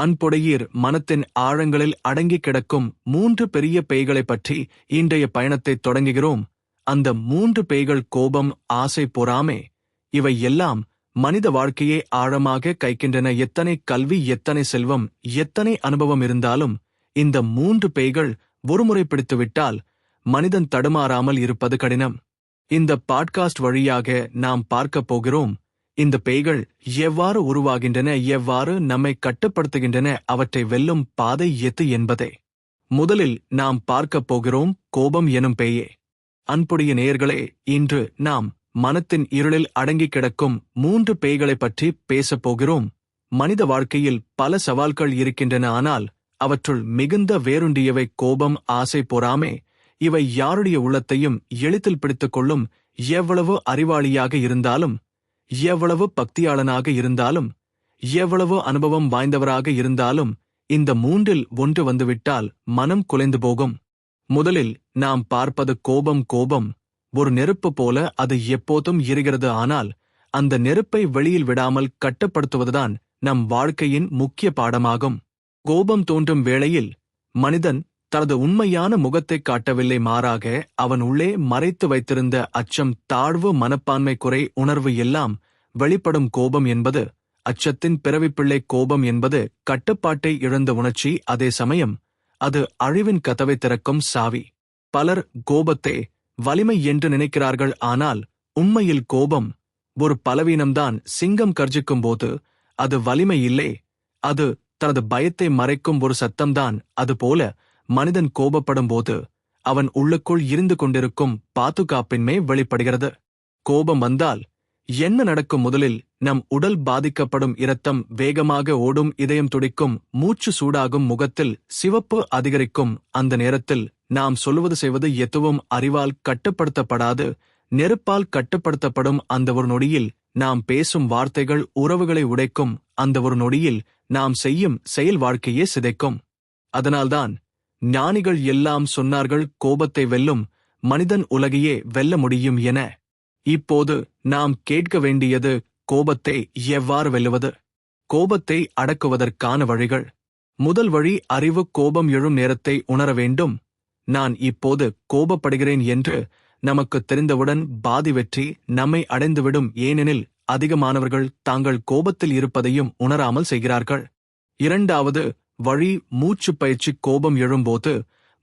அன்புடையீர் மனத்தின் ஆழங்களில் அடங்கிக் கிடக்கும் 3 பெரிய பேய்களைப் பற்றி இன்றைய பயணத்தைத் தொடங்குகிறோம். அந்த 3 பேய்கள் கோபம், ஆசை, பொறாமை. இவை எல்லாம் மனித வாழ்க்கையை ஆழமாக கைக்கின்றன. எத்தனை கல்வி, எத்தனை செல்வம், எத்தனை அனுபவம் இருந்தாலும் இந்த 3 பேய்கள் ஒருமுறை பிடித்துவிட்டால் மனிதன் தடுமாறாமல் இருப்பது கடினம். இந்த பாட்காஸ்ட் வழியாக நாம் பார்க்கப் போகிறோம் இந்த பேய்கள் எவ்வாறு உருவாகின்றன, எவ்வாறு நம்மை கட்டுப்படுத்துகின்றன, அவற்றை வெல்லும் பாதை எது என்பதை. முதலில் நாம் பார்க்கப் போகிறோம் கோபம் எனும் பேயே. அன்புடைய நேயர்களே, இன்று நாம் மனத்தின் இருளில் அடங்கிக் கிடக்கும் 3 பேய்களைப் பற்றி பேசப் போகிறோம். மனித வாழ்க்கையில் பல சவால்கள் இருக்கின்றன, ஆனால் அவற்றுள் மிகுந்த வேரூன்றியவை கோபம், ஆசை, பொறாமை. இவை யாருடைய உள்ளத்தையும் எளிதில் பிடித்துக் கொள்ளும். எவ்வளவு அறிவாளியாக இருந்தாலும், எவ்வளவு பக்தியாளனாக இருந்தாலும், எவ்வளவு அனுபவம் வாய்ந்தவராக இருந்தாலும் இந்த 3இல் ஒன்று வந்துவிட்டால் மனம் குலைந்து போகும். முதலில் நாம் பார்ப்பது கோபம். கோபம் ஒரு நெருப்பு போல, அது எப்போதும் எரிகிறது. ஆனால் அந்த நெருப்பை வெளியில் விடாமல் கட்டுப்படுத்துவதுதான் நம் வாழ்க்கையின் முக்கிய பாடமாகும். கோபம் தோன்றும் வேளையில் மனிதன் தனது உண்மையான முகத்தைக் காட்டவில்லை, மாறாக அவன் உள்ளே மறைத்து வைத்திருந்த அச்சம், தாழ்வு, மனப்பான்மை, குறை உணர்வு எல்லாம் வெளிப்படும். கோபம் என்பது அச்சத்தின் பிறவிப்பிள்ளை. கோபம் என்பது கட்டுப்பாட்டை இழந்த உணர்ச்சி. அதே சமயம் அது அழிவின் கதவை திறக்கும் சாவி. பலர் கோபத்தை வலிமை என்று நினைக்கிறார்கள், ஆனால் உண்மையில் கோபம் ஒரு பலவீனம்தான். சிங்கம் கர்ஜிக்கும் போது அது வலிமை இல்லை, அது தனது பயத்தை மறைக்கும் ஒரு சத்தம்தான். அதுபோல மனிதன் கோபப்படும் போது அவன் உள்ளுக்குள் இருந்து கொண்டிருக்கும் பாதுகாப்பின்மை வெளிப்படுகிறது. கோபம் வந்தால் என்ன நடக்கும்? முதலில் நம் உடல் பாதிக்கப்படும். இரத்தம் வேகமாக ஓடும், இதயம் துடிக்கும், மூச்சு சூடாகும், முகத்தில் சிவப்பு அதிகரிக்கும். அந்த நேரத்தில் நாம் சொல்லுவது செய்வது எதுவும் அறிவால் கட்டுப்படுத்தப்படாது, நெருப்பால் கட்டுப்படுத்தப்படும். அந்த ஒரு நொடியில் நாம் பேசும் வார்த்தைகள் உறவுகளை உடைக்கும். அந்த ஒரு நொடியில் நாம் செய்யும் செயல் வாழ்க்கையே சிதைக்கும். அதனால்தான் ஞானிகள் எல்லாம் சொன்னார்கள், கோபத்தை வெல்லும் மனிதன் உலகையே வெல்ல முடியும் என. இப்போது நாம் கேட்க வேண்டியது, கோபத்தை எவ்வாறு வெல்லுவது? கோபத்தை அடக்குவதற்கான வழிகள். முதல் வழி அறிவு. கோபம் எழும் நேரத்தை உணர வேண்டும். நான் இப்போது கோபப்படுகிறேன் என்று நமக்கு தெரிந்தவுடன் பாதி வெற்றி நம்மை அடைந்துவிடும். ஏனெனில் அதிகமானவர்கள் தாங்கள் கோபத்தில் இருப்பதையும் உணராமல் செய்கிறார்கள். இரண்டாவது வழி மூச்சு பயிற்சி. கோபம் எழும்போது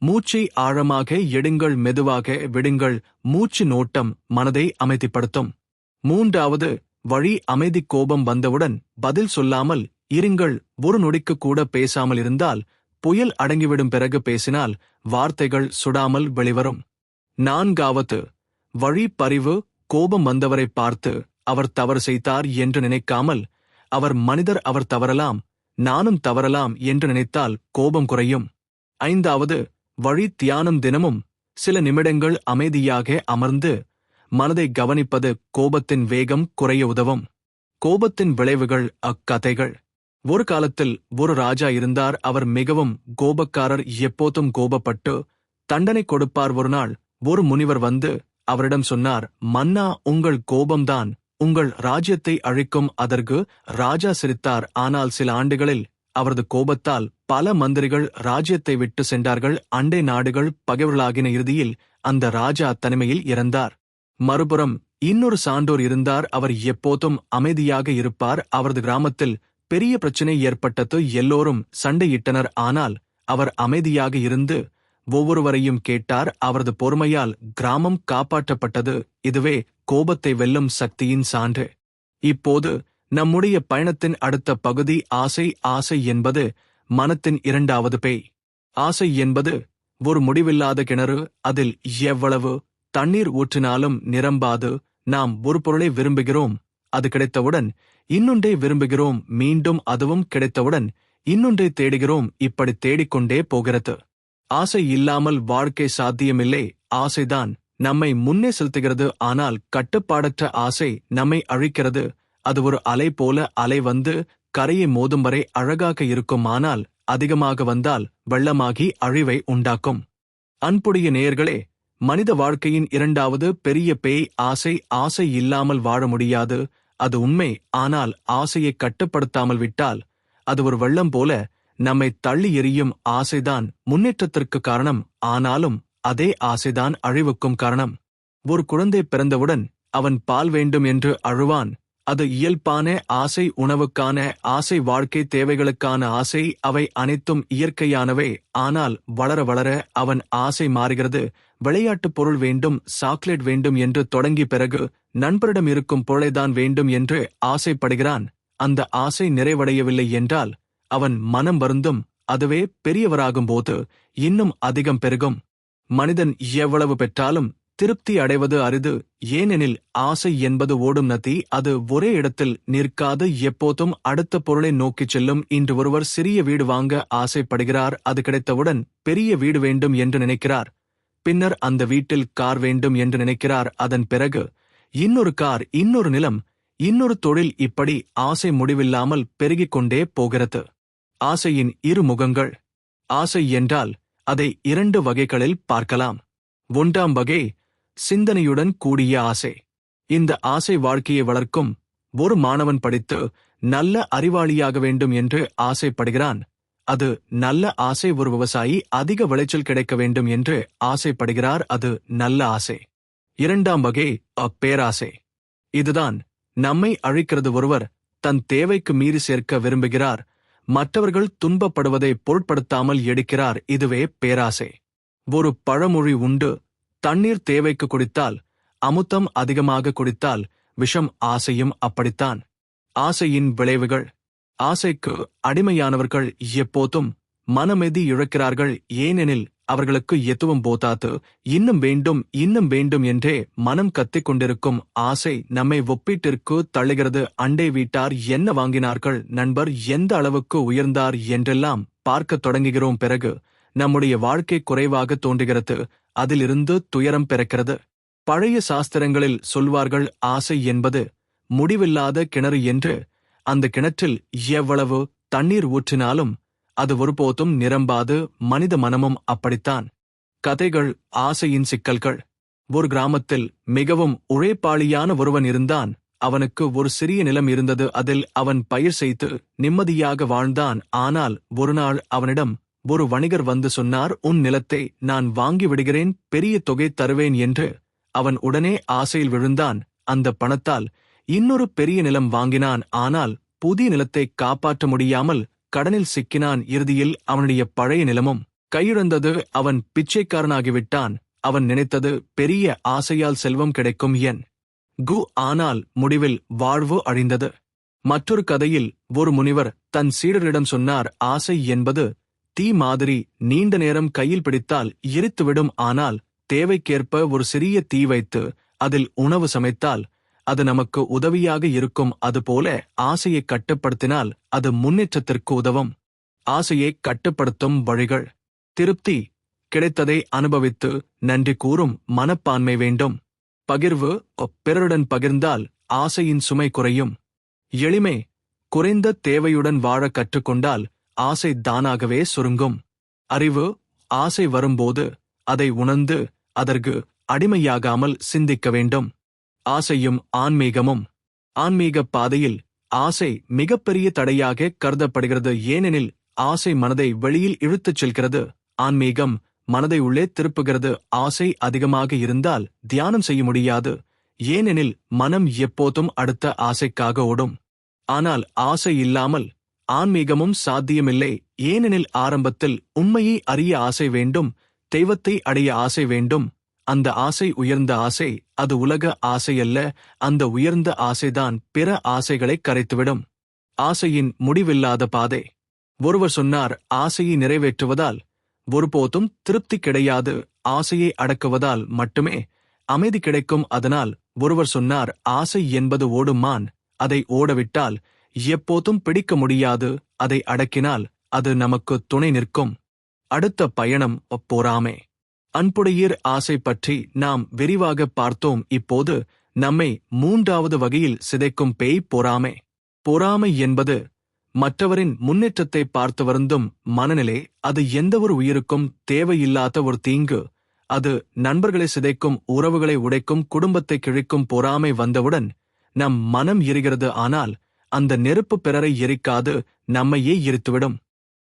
மூச்சை ஆழமாக எடுங்கள், மெதுவாக விடுங்கள். மூச்சு நோட்டம் மனதை அமைதிப்படுத்தும். மூன்றாவது வழி அமைதி. கோபம் வந்தவுடன் பதில் சொல்லாமல் இருங்கள். ஒரு நொடிக்கு கூட பேசாமல் இருந்தால் புயல் அடங்கிவிடும். பிறகு பேசினால் வார்த்தைகள் சுடாமல் வெளிவரும். நான்காவது வழி பரிவு. கோபம் வந்தவரை பார்த்து அவர் தவறு செய்தார் என்று நினைக்காமல், அவர் மனிதர், அவர் தவறலாம், நானும் தவறலாம் என்று நினைத்தால் கோபம் குறையும். ஐந்தாவது வழி தியானம். தினமும் சில நிமிடங்கள் அமைதியாக அமர்ந்து மனதை கவனிப்பது கோபத்தின் வேகம் குறைய உதவும். கோபத்தின் விளைவுகள். அக்கதைகள். ஒரு காலத்தில் ஒரு ராஜா இருந்தார். அவர் மிகவும் கோபக்காரர், எப்போதும் கோபப்பட்டு தண்டனை கொடுப்பார். ஒரு நாள் ஒரு முனிவர் வந்து அவரிடம் சொன்னார், மன்னா, உங்கள் கோபம்தான் உங்கள் ராஜ்யத்தை அழிக்கும். அதற்கு ராஜா சிரித்தார். ஆனால் சில ஆண்டுகளில் அவரது கோபத்தால் பல மந்திரிகள் ராஜ்யத்தை விட்டு சென்றார்கள். அண்டை நாடுகள் பகைவர்களாகின. இறுதியில் அந்த ராஜா தனிமையில் இறந்தார். மறுபுறம் இன்னொரு சான்றோர் இருந்தார். அவர் எப்போதும் அமைதியாக இருப்பார். அவரது கிராமத்தில் பெரிய பிரச்சனை ஏற்பட்டது. எல்லோரும் சண்டையிட்டனர். ஆனால் அவர் அமைதியாக இருந்து ஒவ்வொருவரையும் கேட்டார். அவரது பொறுமையால் கிராமம் காப்பாற்றப்பட்டது. இதுவே கோபத்தை வெல்லும் சக்தியின் சான்று. இப்போது நம்முடைய பயணத்தின் அடுத்த பகுதி ஆசை. ஆசை என்பது மனத்தின் இரண்டாவது பேய். ஆசை என்பது ஒரு முடிவில்லாத கிணறு. அதில் எவ்வளவு தண்ணீர் ஊற்றினாலும் நிரம்பாது. நாம் ஒரு பொருளை விரும்புகிறோம், அது கிடைத்தவுடன் இன்னொன்றை விரும்புகிறோம், மீண்டும் அதுவும் கிடைத்தவுடன் இன்னொன்றை தேடுகிறோம். இப்படி தேடிக்கொண்டே போகிறது. ஆசை இல்லாமல் வாழ்க்கை சாத்தியமில்லை. ஆசைதான் நம்மை முன்னே செலுத்துகிறது. ஆனால் கட்டுப்பாடற்ற ஆசை நம்மை அழிக்கிறது. அது ஒரு அலை போல. அலை வந்து கரையை மோதும் வரை அழகாக இருக்கும், ஆனால் அதிகமாக வந்தால் வெள்ளமாகி அழிவை உண்டாக்கும். அன்புடைய நேயர்களே, மனித வாழ்க்கையின் இரண்டாவது பெரிய பேய் ஆசை. ஆசை இல்லாமல் வாழ முடியாது, அது உண்மை. ஆனால் ஆசையை கட்டுப்படுத்தாமல் விட்டால் அது ஒரு வெள்ளம் போல நம்மை தள்ளி எறியும் ஆசைதான் முன்னேற்றத்திற்கு காரணம். ஆனாலும் அதே ஆசைதான் அழிவுக்கும் காரணம். ஒரு குழந்தை பிறந்தவுடன் அவன் பால் வேண்டும் என்று அழுவான். அது இயல்பான ஆசை, உணவுக்கான ஆசை, வாழ்க்கை தேவைகளுக்கான ஆசை, அவை அனைத்தும் இயற்கையானவை. ஆனால் வளர வளர அவன் ஆசை மாறுகிறது. விளையாட்டுப் பொருள் வேண்டும், சாக்லேட் வேண்டும் என்று தொடங்கி பிறகு நண்பரிடம் இருக்கும் பொருளைதான் வேண்டும் என்று ஆசைப்படுகிறான். அந்த ஆசை நிறைவடையவில்லை என்றால் அவன் மனம் வருந்தும். அதுவே பெரியவராகும்போது இன்னும் அதிகம் பெருகும். மனிதன் எவ்வளவு பெற்றாலும் திருப்தி அடைவது அரிது. ஏனெனில் ஆசை என்பது ஓடும் நதி. அது ஒரே இடத்தில் நிற்காது, எப்போதும் அடுத்த பொருளை நோக்கிச் செல்லும். இன்று ஒருவர் சிறிய வீடு வாங்க ஆசைப்படுகிறார். அது கிடைத்தவுடன் பெரிய வீடு வேண்டும் என்று நினைக்கிறார். பின்னர் அந்த வீட்டில் கார் வேண்டும் என்று நினைக்கிறார். அதன் பிறகு இன்னொரு கார், இன்னொரு நிலம், இன்னொரு தொழில், இப்படி ஆசை முடிவில்லாமல் பெருகிக் கொண்டே போகிறது. ஆசையின் இரு முகங்கள். ஆசை என்றால் அதை 2 வகைகளில் பார்க்கலாம். 1ஆம் வகை சிந்தனையுடன் கூடிய ஆசை. இந்த ஆசை வாழ்க்கையை வளர்க்கும். ஒரு மாணவன் படித்து நல்ல அறிவாளியாக வேண்டும் என்று ஆசைப்படுகிறான். அது நல்ல ஆசை. ஒரு விவசாயி அதிக விளைச்சல் கிடைக்க வேண்டும் என்று ஆசைப்படுகிறார். அது நல்ல ஆசை. 2ஆம் வகை பேராசை. இதுதான் நம்மை அழிக்கிறது. ஒருவர் தன் தேவைக்கு மீறி சேர்க்க விரும்புகிறார். மற்றவர்கள் துன்பப்படுவதை பொருட்படுத்தாமல் எடுக்கிறார். இதுவே பேராசை. ஒரு பழமொழி உண்டு, தண்ணீர் தேவைக்கு குடித்தால், அமுத்தம் அதிகமாக குடித்தால் விஷம். ஆசையும் அப்படித்தான். ஆசையின் விளைவுகள். ஆசைக்கு அடிமையானவர்கள் எப்போதும் மனமெதி இழக்கிறார்கள். ஏனெனில் அவர்களுக்கு எதுவும் போதாது. இன்னும் வேண்டும், இன்னும் வேண்டும் என்றே மனம் கத்திக் கொண்டிருக்கும். ஆசை நம்மை ஒப்பீட்டிற்கு தள்ளுகிறது. அண்டை வீட்டார் என்ன வாங்கினார்கள், நண்பர் எந்த அளவுக்கு உயர்ந்தார் என்றெல்லாம் பார்க்கத் தொடங்குகிறோம். பிறகு நம்முடைய வாழ்க்கை குறைவாக தோன்றுகிறது. அதிலிருந்து துயரம் பிறக்கிறது. பழைய சாஸ்திரங்களில் சொல்வார்கள், ஆசை என்பது முடிவில்லாத கிணறு என்று. அந்த கிணற்றில் எவ்வளவு தண்ணீர் ஊற்றினாலும் அது ஒருபோதும் நிரம்பாது. மனித மனமும் அப்படித்தான். கதைகள். ஆசையின் சிக்கல்கள். ஒரு கிராமத்தில் மிகவும் உழைப்பாளியான ஒருவன் இருந்தான். அவனுக்கு ஒரு சிறிய நிலம் இருந்தது. அதில் அவன் பயிர் செய்து நிம்மதியாக வாழ்ந்தான். ஆனால் ஒருநாள் அவனிடம் ஒரு வணிகர் வந்து சொன்னார், உன் நிலத்தை நான் வாங்கி விடுகிறேன், பெரிய தொகை தருவேன் என்று. அவன் உடனே ஆசையில் விழுந்தான். அந்த பணத்தால் இன்னொரு பெரிய நிலம் வாங்கினான். ஆனால் புதிய நிலத்தை காப்பாற்ற முடியாமல் கடனில் சிக்கினான். இறுதியில் அவனுடைய பழைய நிலமும் கையிழந்தது. அவன் பிச்சைக்காரனாகிவிட்டான். அவன் நினைத்தது, பெரிய ஆசையால் செல்வம் கிடைக்கும் ஆனால் முடிவில் வாழ்வு அழிந்தது. மற்றொரு கதையில் ஒரு முனிவர் தன் சீடரிடம் சொன்னார், ஆசை என்பது தீ மாதிரி. நீண்ட நேரம் கையில் பிடித்தால் எரித்துவிடும். ஆனால் தேவைக்கேற்ப ஒரு சிறிய தீ வைத்து அதில் உணவு சமைத்தால் அது நமக்கு உதவியாக இருக்கும். அதுபோல ஆசையை கட்டுப்படுத்தினால் அது முன்னேற்றத்திற்கு உதவும். ஆசையை கட்டுப்படுத்தும் வழிகள். திருப்தி. கிடைத்ததை அனுபவித்து நன்றி கூறும் மனப்பான்மை வேண்டும். பகிர்வு. பிறருடன் பகிர்ந்தால் ஆசையின் சுமை குறையும். எளிமை. குறைந்த தேவையுடன் வாழ கற்றுக்கொண்டால் ஆசை தானாகவே சுருங்கும். அறிவு. ஆசை வரும்போது அதை உணர்ந்து அதற்கு அடிமையாகாமல் சிந்திக்க வேண்டும். ஆசையும் ஆன்மீகமும். ஆன்மீக பாதையில் ஆசை மிகப்பெரிய தடையாக கருதப்படுகிறது. ஏனெனில் ஆசை மனதை வெளியில் இழுத்துச் செல்கிறது. ஆன்மீகம் மனதை உள்ளே திருப்புகிறது. ஆசை அதிகமாக இருந்தால் தியானம் செய்ய முடியாது. ஏனெனில் மனம் எப்போதும் அடுத்த ஆசைக்காக ஓடும். ஆனால் ஆசை இல்லாமல் ஆன்மீகமும் சாத்தியமில்லை. ஏனெனில் ஆரம்பத்தில் உண்மையை அறிய ஆசை வேண்டும், தெய்வத்தை அடைய ஆசை வேண்டும். அந்த ஆசை உயர்ந்த ஆசை. அது உலக ஆசையல்ல. அந்த உயர்ந்த ஆசைதான் பிற ஆசைகளை கரைத்துவிடும். ஆசையின் முடிவில்லாத பாதை. ஒருவர் சொன்னார், ஆசையை நிறைவேற்றுவதால் ஒருபோதும் திருப்தி கிடையாது. ஆசையை அடக்குவதால் மட்டுமே அமைதி கிடைக்கும். அதனால் ஒருவர் சொன்னார், ஆசை என்பது ஓடும் மான். அதை ஓடவிட்டால் எப்போதும் பிடிக்க முடியாது. அதை அடக்கினால் அது நமக்கு துணை நிற்கும். அடுத்த பயணம் பொறாமை. அன்புடையீர் ஆசை பற்றி நாம் விரிவாக பார்த்தோம். இப்போது நம்மை 3வது வகையில் சிதைக்கும் பேய் பொறாமை. பொறாமை என்பது மற்றவரின் முன்னேற்றத்தை பார்த்து வருந்தும் மனநிலை. அது எந்தவொரு உயிருக்கும் தேவையில்லாத ஒரு தீங்கு. அது நண்பர்களை சிதைக்கும், உறவுகளை உடைக்கும், குடும்பத்தை கிழிக்கும். பொறாமை வந்தவுடன் நம் மனம் எரிகிறது. ஆனால் அந்த நெருப்பு பிறரை எரிக்காது நம்மையே எரித்துவிடும்.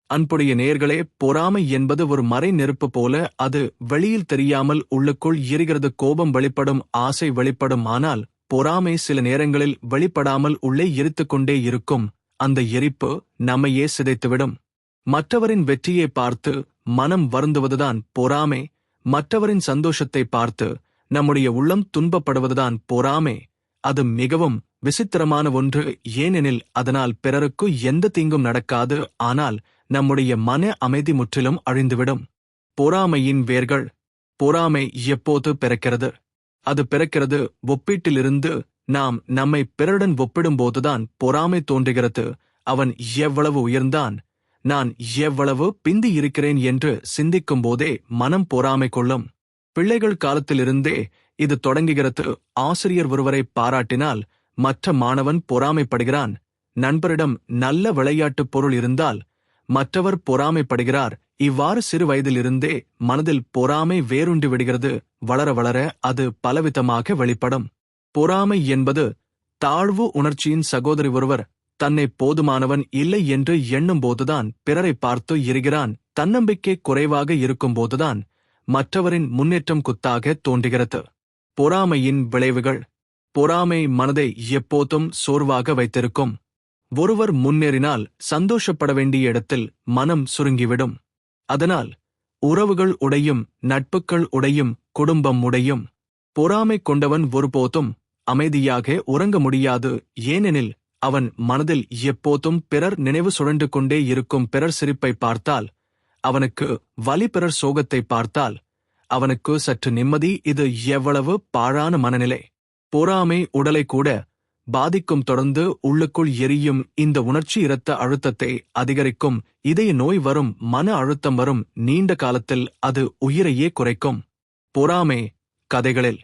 அன்புடைய நேயர்களே, பொறாமை என்பது ஒரு மறை நெருப்பு போல. அது வெளியில் தெரியாமல் உள்ளுக்குள் எரிகிறது. கோபம் வெளிப்படும், ஆசை வெளிப்படும். ஆனால் பொறாமை சில நேரங்களில் வெளிப்படாமல் உள்ளே எரித்துக்கொண்டே இருக்கும். அந்த எரிப்பு நம்மையே சிதைத்துவிடும். மற்றவரின் வெற்றியை பார்த்து மனம் வருந்துவதுதான் பொறாமை. மற்றவரின் சந்தோஷத்தை பார்த்து நம்முடைய உள்ளம் துன்பப்படுவதுதான் பொறாமை. அது மிகவும் விசித்திரமான ஒன்று. ஏனெனில் அதனால் பிறருக்கு எந்த தீங்கும் நடக்காது. ஆனால் நம்முடைய மன அமைதி முற்றிலும் அழிந்துவிடும். பொறாமையின் வேர்கள். பொறாமை எப்போது பிறக்கிறது? அது பிறக்கிறது ஒப்பீட்டிலிருந்து. நாம் நம்மை பிறருடன் ஒப்பிடும்போதுதான் பொறாமை தோன்றுகிறது. அவன் எவ்வளவு உயர்ந்தான், நான் எவ்வளவு பிந்தி இருக்கிறேன் என்று சிந்திக்கும் போதே மனம் பொறாமை கொள்ளும். பிள்ளைகள் காலத்திலிருந்தே இது தொடங்குகிறது. ஆசிரியர் ஒருவரை பாராட்டினால் மற்ற மாணவன் பொறாமைப்படுகிறான். நண்பரிடம் நல்ல விளையாட்டுப் பொருள் இருந்தால் மற்றவர் பொறாமைப்படுகிறார். இவ்வாறு சிறு வயதிலிருந்தே மனதில் பொறாமை வேரூன்றி விடுகிறது. வளர வளர அது பலவிதமாக வெளிப்படும். பொறாமை என்பது தாழ்வு உணர்ச்சியின் சகோதரி. ஒருவர் தன்னை போதுமானவன் இல்லை என்று எண்ணும்போதுதான் பிறரை பார்த்து எரிகிறான். தன்னம்பிக்கை குறைவாக இருக்கும்போதுதான் மற்றவரின் முன்னேற்றம் குத்தாக தோன்றுகிறது. பொறாமையின் விளைவுகள். பொறாமை மனதை எப்போதும் சோர்வாக வைத்திருக்கும். ஒருவர் முன்னேறினால் சந்தோஷப்பட வேண்டிய இடத்தில் மனம் சுருங்கிவிடும். அதனால் உறவுகள் உடையும், நட்புகள் உடையும், குடும்பம் உடையும். பொறாமை கொண்டவன் ஒருபோதும் அமைதியாக உறங்க முடியாது. ஏனெனில் அவன் மனதில் எப்போதும் பிறர் நினைவு சுழன்று கொண்டே இருக்கும். பிறர் சிரிப்பை பார்த்தால் அவனுக்கு வலி, பிறர் சோகத்தை பார்த்தால் அவனுக்கு சற்று நிம்மதி. இது எவ்வளவு பாழான மனநிலை! பொறாமை உடலை கூட பாதிக்கும். தொடர்ந்து உள்ளுக்குள் எரியும். இந்த உணர்ச்சி இரத்த அழுத்தத்தை அதிகரிக்கும். இதய நோய் வரும், மன அழுத்தம் வரும். நீண்ட காலத்தில் அது உயிரையே குறைக்கும். பொறாமை கதைகளில்.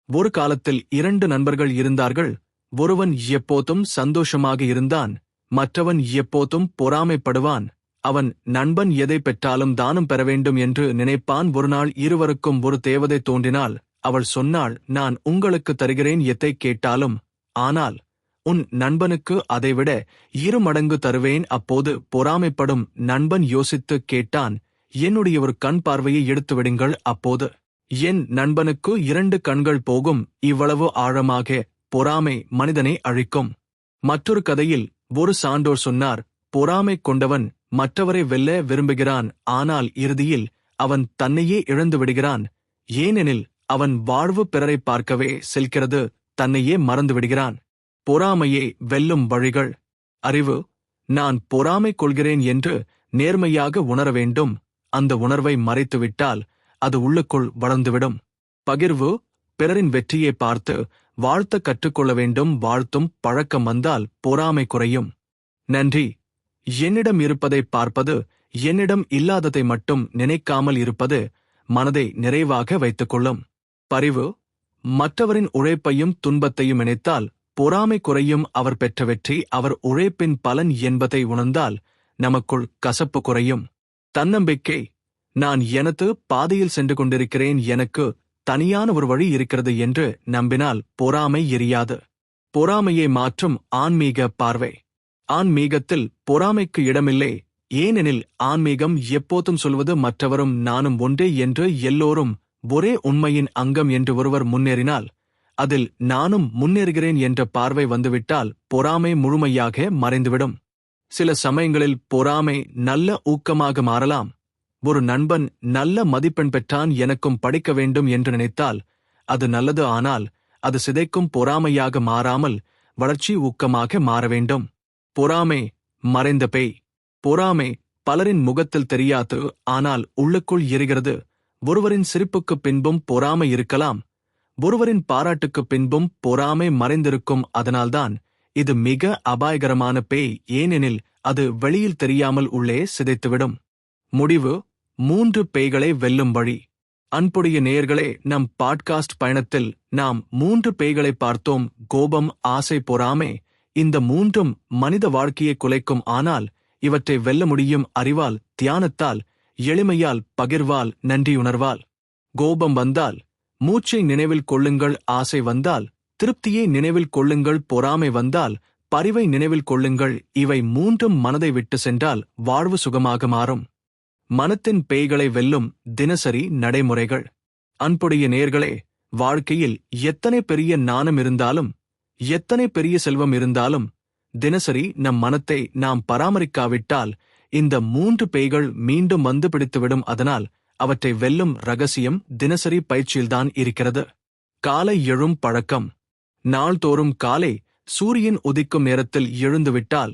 ஒரு காலத்தில் 2 நண்பர்கள் இருந்தார்கள். ஒருவன் எப்போதும் சந்தோஷமாக இருந்தான், மற்றவன் எப்போதும் பொறாமைப்படுவான். அவன் நண்பன் எதை பெற்றாலும் தானம் பெற வேண்டும் என்று நினைப்பான். ஒருநாள் இருவருக்கும் ஒரு தேவதை தோன்றினாள். அவள் சொன்னாள், நான் உங்களுக்கு தருகிறேன் எதை கேட்டாலும், ஆனால் உன் நண்பனுக்கு அதைவிட 2 மடங்கு தருவேன். அப்போது பொறாமைப்படும் நண்பன் யோசித்து கேட்டான், என்னுடைய ஒரு கண் பார்வையை எடுத்துவிடுங்கள், அப்போது என் நண்பனுக்கு 2 கண்கள் போகும். இவ்வளவு ஆழமாக பொறாமை மனிதனை அழிக்கும். மற்றொரு கதையில் ஒரு சான்றோர் சொன்னார், பொறாமை கொண்டவன் மற்றவரை வெல்ல விரும்புகிறான். ஆனால் இறுதியில் அவன் தன்னையே இழந்து விடுகிறான். ஏனெனில் அவன் வாழ்வு பிறரை பார்க்கவே செல்கிறது, தன்னையே மறந்து விடுகிறான். பொறாமையை வெல்லும் வழிகள். அறிவு. நான் பொறாமை கொள்கிறேன் என்று நேர்மையாக உணர வேண்டும். அந்த உணர்வை மறைத்துவிட்டால் அது உள்ளுக்குள் வளர்ந்துவிடும். பகிர்வு. பிறரின் வெற்றியை பார்த்து வாழ்த்த கற்றுக்கொள்ள வேண்டும். வாழ்த்தும் பழக்கம் வந்தால் பொறாமை குறையும். நன்றி. என்னிடம் இருப்பதை பார்ப்பது, என்னிடம் இல்லாததை மட்டும் நினைக்காமல் இருப்பது மனதை நிறைவாக வைத்துக்கொள்ளும். பரிவு. மற்றவரின் உழைப்பையும் துன்பத்தையும் நினைத்தால் பொறாமை குறையும். அவர் பெற்ற வெற்றி அவர் உழைப்பின் பலன் என்பதை உணர்ந்தால் நமக்குள் கசப்பு குறையும். தன்னம்பிக்கை. நான் எனது பாதையில் சென்று கொண்டிருக்கிறேன், எனக்கு தனியான ஒரு வழி இருக்கிறது என்று நம்பினால் பொறாமை எரியாது. பொறாமையை மாற்றும் ஆன்மீக பார்வை. ஆன்மீகத்தில் பொறாமைக்கு இடமில்லை. ஏனெனில் ஆன்மீகம் எப்போதும் சொல்வது மற்றவரும் நானும் ஒன்றே என்று, எல்லோரும் ஒரே உண்மையின் அங்கம் என்று. ஒருவர் முன்னேறினால் அதில் நானும் முன்னேறுகிறேன் என்ற பார்வை வந்துவிட்டால் பொறாமை முழுமையாக மறைந்துவிடும். சில சமயங்களில் பொறாமை நல்ல ஊக்கமாக மாறலாம். ஒரு நண்பன் நல்ல மதிப்பெண் பெற்றான், எனக்கும் படிக்க வேண்டும் என்று நினைத்தால் அது நல்லது. ஆனால் அது சிதைக்கும் பொறாமையாக மாறாமல் வளர்ச்சி ஊக்கமாக மாற வேண்டும். பொறாமை மறைந்த பேய். பொறாமை பலரின் முகத்தில் தெரியாது, ஆனால் உள்ளுக்குள் எரிகிறது. ஒருவரின் சிரிப்புக்குப் பின்பும் பொறாமை இருக்கலாம். ஒருவரின் பாராட்டுக்குப் பின்பும் பொறாமை மறைந்திருக்கும். அதனால்தான் இது மிக அபாயகரமான பேய். ஏனெனில் அது வெளியில் தெரியாமல் உள்ளே சிதைத்துவிடும். முடிவு. 3 பேய்களை வெல்லும் வழி. அன்புடைய நேயர்களே, நம் பாட்காஸ்ட் பயணத்தில் நாம் 3 பேய்களை பார்த்தோம். கோபம், ஆசை, பொறாமை. இந்த 3ம் மனித வாழ்க்கையை குலைக்கும். ஆனால் இவற்றை வெல்ல முடியும் அறிவால், தியானத்தால், எளிமையால், பகிர்வால், நன்றியுணர்வால். கோபம் வந்தால் மூச்சை நினைவில் கொள்ளுங்கள். ஆசை வந்தால் திருப்தியை நினைவில் கொள்ளுங்கள். பொறாமை வந்தால் பரிவை நினைவில் கொள்ளுங்கள். இவை மூன்றும் மனதை விட்டு சென்றால் வாழ்வு சுகமாக மாறும். மனத்தின் பேய்களை வெல்லும் தினசரி நடைமுறைகள். அன்புடைய நேயர்களே, வாழ்க்கையில் எத்தனை பெரிய நாணம் இருந்தாலும், எத்தனை பெரிய செல்வம் இருந்தாலும், தினசரி நம் மனத்தை நாம் பராமரிக்காவிட்டால் இந்த மூன்று பேய்கள் மீண்டும் வந்து பிடித்துவிடும். அதனால் அவற்றை வெல்லும் ரகசியம் தினசரி பயிற்சியில்தான் இருக்கிறது. காலை எழும் பழக்கம். நாள்தோறும் காலை சூரியன் உதிக்கும் நேரத்தில் எழுந்துவிட்டால்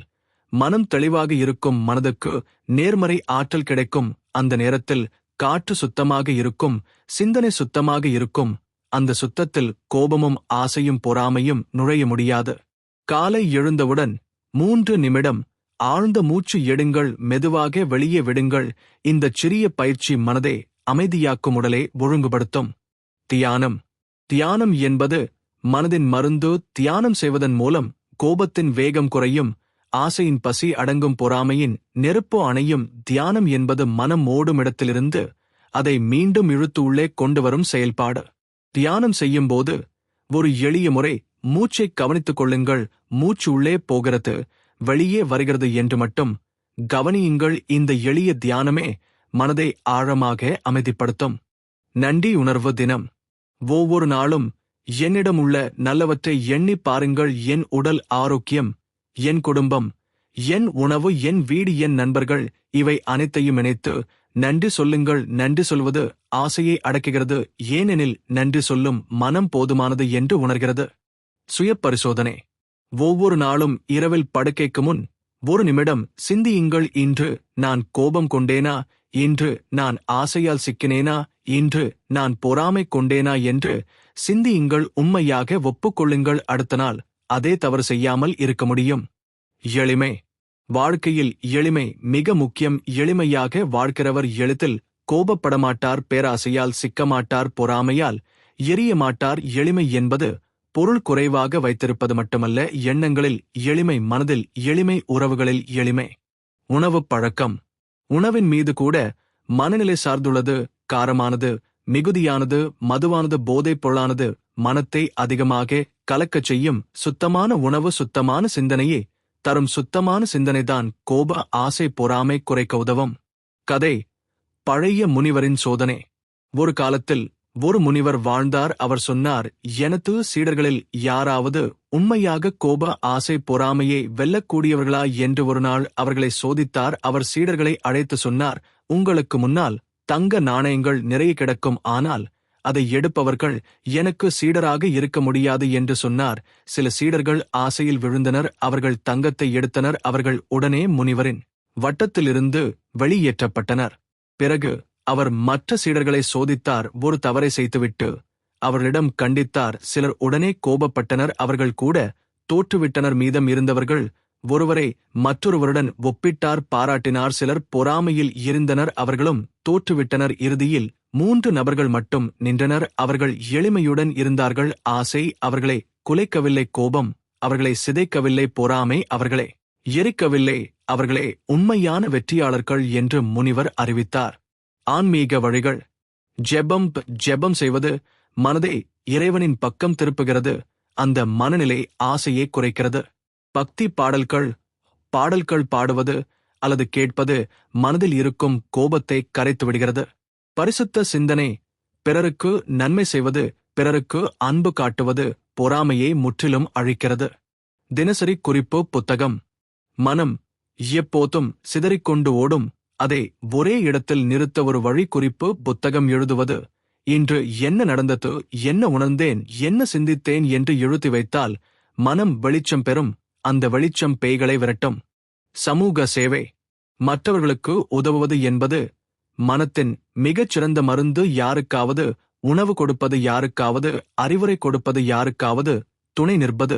மனம் தெளிவாக இருக்கும். மனதுக்கு நேர்மறை ஆற்றல் கிடைக்கும். அந்த நேரத்தில் காற்று சுத்தமாக இருக்கும், சிந்தனை சுத்தமாக இருக்கும். அந்த சுத்தத்தில் கோபமும் ஆசையும் பொறாமையும் நுழைய முடியாது. காலை எழுந்தவுடன் 3 நிமிடம் ஆழ்ந்த மூச்சு எடுங்கள். மெதுவாக வெளியே விடுங்கள். இந்த சிறிய பயிற்சி மனதை அமைதியாக்கும், உடலை ஒழுங்குபடுத்தும். தியானம். தியானம் என்பது மனதின் மருந்து. தியானம் செய்வதன் மூலம் கோபத்தின் வேகம் குறையும், ஆசையின் பசி அடங்கும், பொறாமையின் நெருப்பு அணையும். தியானம் என்பது மனம் ஓடும் இடத்திலிருந்து அதை மீண்டும் இழுத்து உள்ளே கொண்டு வரும் செயல்பாடு. தியானம் செய்யும்போது ஒரு எளிய முறை, மூச்சை கவனித்துக் கொள்ளுங்கள். மூச்சு உள்ளே போகிறது, வெளியே வருகிறது என்று மட்டும் கவனியுங்கள். இந்த எளிய தியானமே மனதை ஆழமாக அமைதிப்படுத்தும். நன்றி உணர்வு தினம். ஒவ்வொரு நாளும் என்னிடம் உள்ள நல்லவற்றை எண்ணி பாருங்கள். என் உடல் ஆரோக்கியம், என் குடும்பம், என் உணவு, என் வீடு, என் நண்பர்கள், இவை அனைத்தையும் நினைத்து நன்றி சொல்லுங்கள். நன்றி சொல்வது ஆசையை அடக்குகிறது. ஏனெனில் நன்றி சொல்லும் மனம் போதுமானது என்று உணர்கிறது. சுய பரிசோதனை. ஒவ்வொரு நாளும் இரவில் படுக்கைக்கு முன் 1 நிமிடம் சிந்தியுங்கள். இன்று நான் கோபம் கொண்டேனா? இன்று நான் ஆசையால் சிக்கினேனா? இன்று நான் பொறாமை கொண்டேனா என்று சிந்தியுங்கள். உண்மையாக ஒப்புக்கொள்ளுங்கள். அடுத்த நாள் அதே தவறு செய்யாமல் இருக்க முடியும். எளிமை. வாழ்க்கையில் எளிமை மிக முக்கியம். எளிமையாக வாழ்கிறவர் எளிதில் கோபப்படமாட்டார், பேராசையால் சிக்கமாட்டார், பொறாமையால் எரிய மாட்டார். எளிமை என்பது பொருள் குறைவாக வைத்திருப்பது மட்டுமல்ல, எண்ணங்களில் எளிமை, மனதில் எளிமை, உறவுகளில் எளிமை. உணவு பழக்கம். உணவின் மீது கூட மனநிலை சார்ந்துள்ளது. காரமானது, மிகுதியானது, மதுவானது, போதைப் பொருளானது மனத்தை அதிகமாக கலக்கச் செய்யும். சுத்தமான உணவு சுத்தமான சிந்தனையே தரும். சுத்தமான சிந்தனைதான் கோப, ஆசை, பொறாமை குறைக்க உதவும். கதை. பழைய முனிவரின் சோதனை. ஒரு காலத்தில் ஒரு முனிவர் வாழ்ந்தார். அவர் சொன்னார், எனது சீடர்களில் யாராவது உண்மையாக கோப, ஆசை, பொறாமையை வெல்லக்கூடியவர்களா என்று ஒரு நாள் அவர்களை சோதித்தார். அவர் சீடர்களை அழைத்து சொன்னார், உங்களுக்கு முன்னால் தங்க நாணயங்கள் நிறைய கிடக்கும். ஆனால் அதை எடுப்பவர்கள் எனக்கு சீடராக இருக்க முடியாது என்று சொன்னார். சில சீடர்கள் ஆசையில் விழுந்தனர். அவர்கள் தங்கத்தை எடுத்தனர். அவர்கள் உடனே முனிவரின் வட்டத்திலிருந்து வெளியேற்றப்பட்டனர். பிறகு அவர் மற்ற சீடர்களை சோதித்தார். ஒரு தவறை செய்துவிட்டு அவர்களிடம் கண்டித்தார். சிலர் உடனே கோபப்பட்டனர். அவர்கள் கூட தோற்றுவிட்டனர். மீதம் இருந்தவர்கள் ஒருவரை மற்றொருவருடன் ஒப்பிட்டார், பாராட்டினார். சிலர் பொறாமையில் இருந்தனர். அவர்களும் தோற்றுவிட்டனர். இறுதியில் 3 நபர்கள் மட்டும் நின்றனர். அவர்கள் எளிமையுடன் இருந்தார்கள். ஆசை அவர்களை குலைக்கவில்லை, கோபம் அவர்களை சிதைக்கவில்லை, பொறாமை அவர்களை எரிக்கவில்லை. அவர்களே உண்மையான வெற்றியாளர்கள் என்று முனிவர் அறிவித்தார். ஆன்மீக வழிகள். ஜெபம் செய்வது மனதை இறைவனின் பக்கம் திருப்புகிறது. அந்த மனநிலை ஆசையை குறைக்கிறது. பக்தி பாடல்கள் பாடுவது அல்லது கேட்பது மனதில் இருக்கும் கோபத்தை கரைத்து விடுகிறது. பரிசுத்த சிந்தனை. பிறருக்கு நன்மை செய்வது, பிறருக்கு அன்பு காட்டுவது பொறாமையை முற்றிலும் அழிக்கிறது. தினசரி குறிப்பு புத்தகம். மனம் எப்போதும் சிதறிக்கொண்டு ஓடும். அதை ஒரே இடத்தில் நிறுத்த ஒரு வழி குறிப்பு புத்தகம் எழுதுவது. இன்று என்ன நடந்தது, என்ன உணர்ந்தேன், என்ன சிந்தித்தேன் என்று எழுதி வைத்தால் மனம் வெளிச்சம் பெறும். அந்த வெளிச்சம் பேய்களை விரட்டும். சமூக சேவை. மற்றவர்களுக்கு உதவுவது என்பது மனத்தின் மிகச்சிறந்த மருந்து. யாருக்காவது உணவு கொடுப்பது, யாருக்காவது அறிவுரை கொடுப்பது, யாருக்காவது துணை நிற்பது,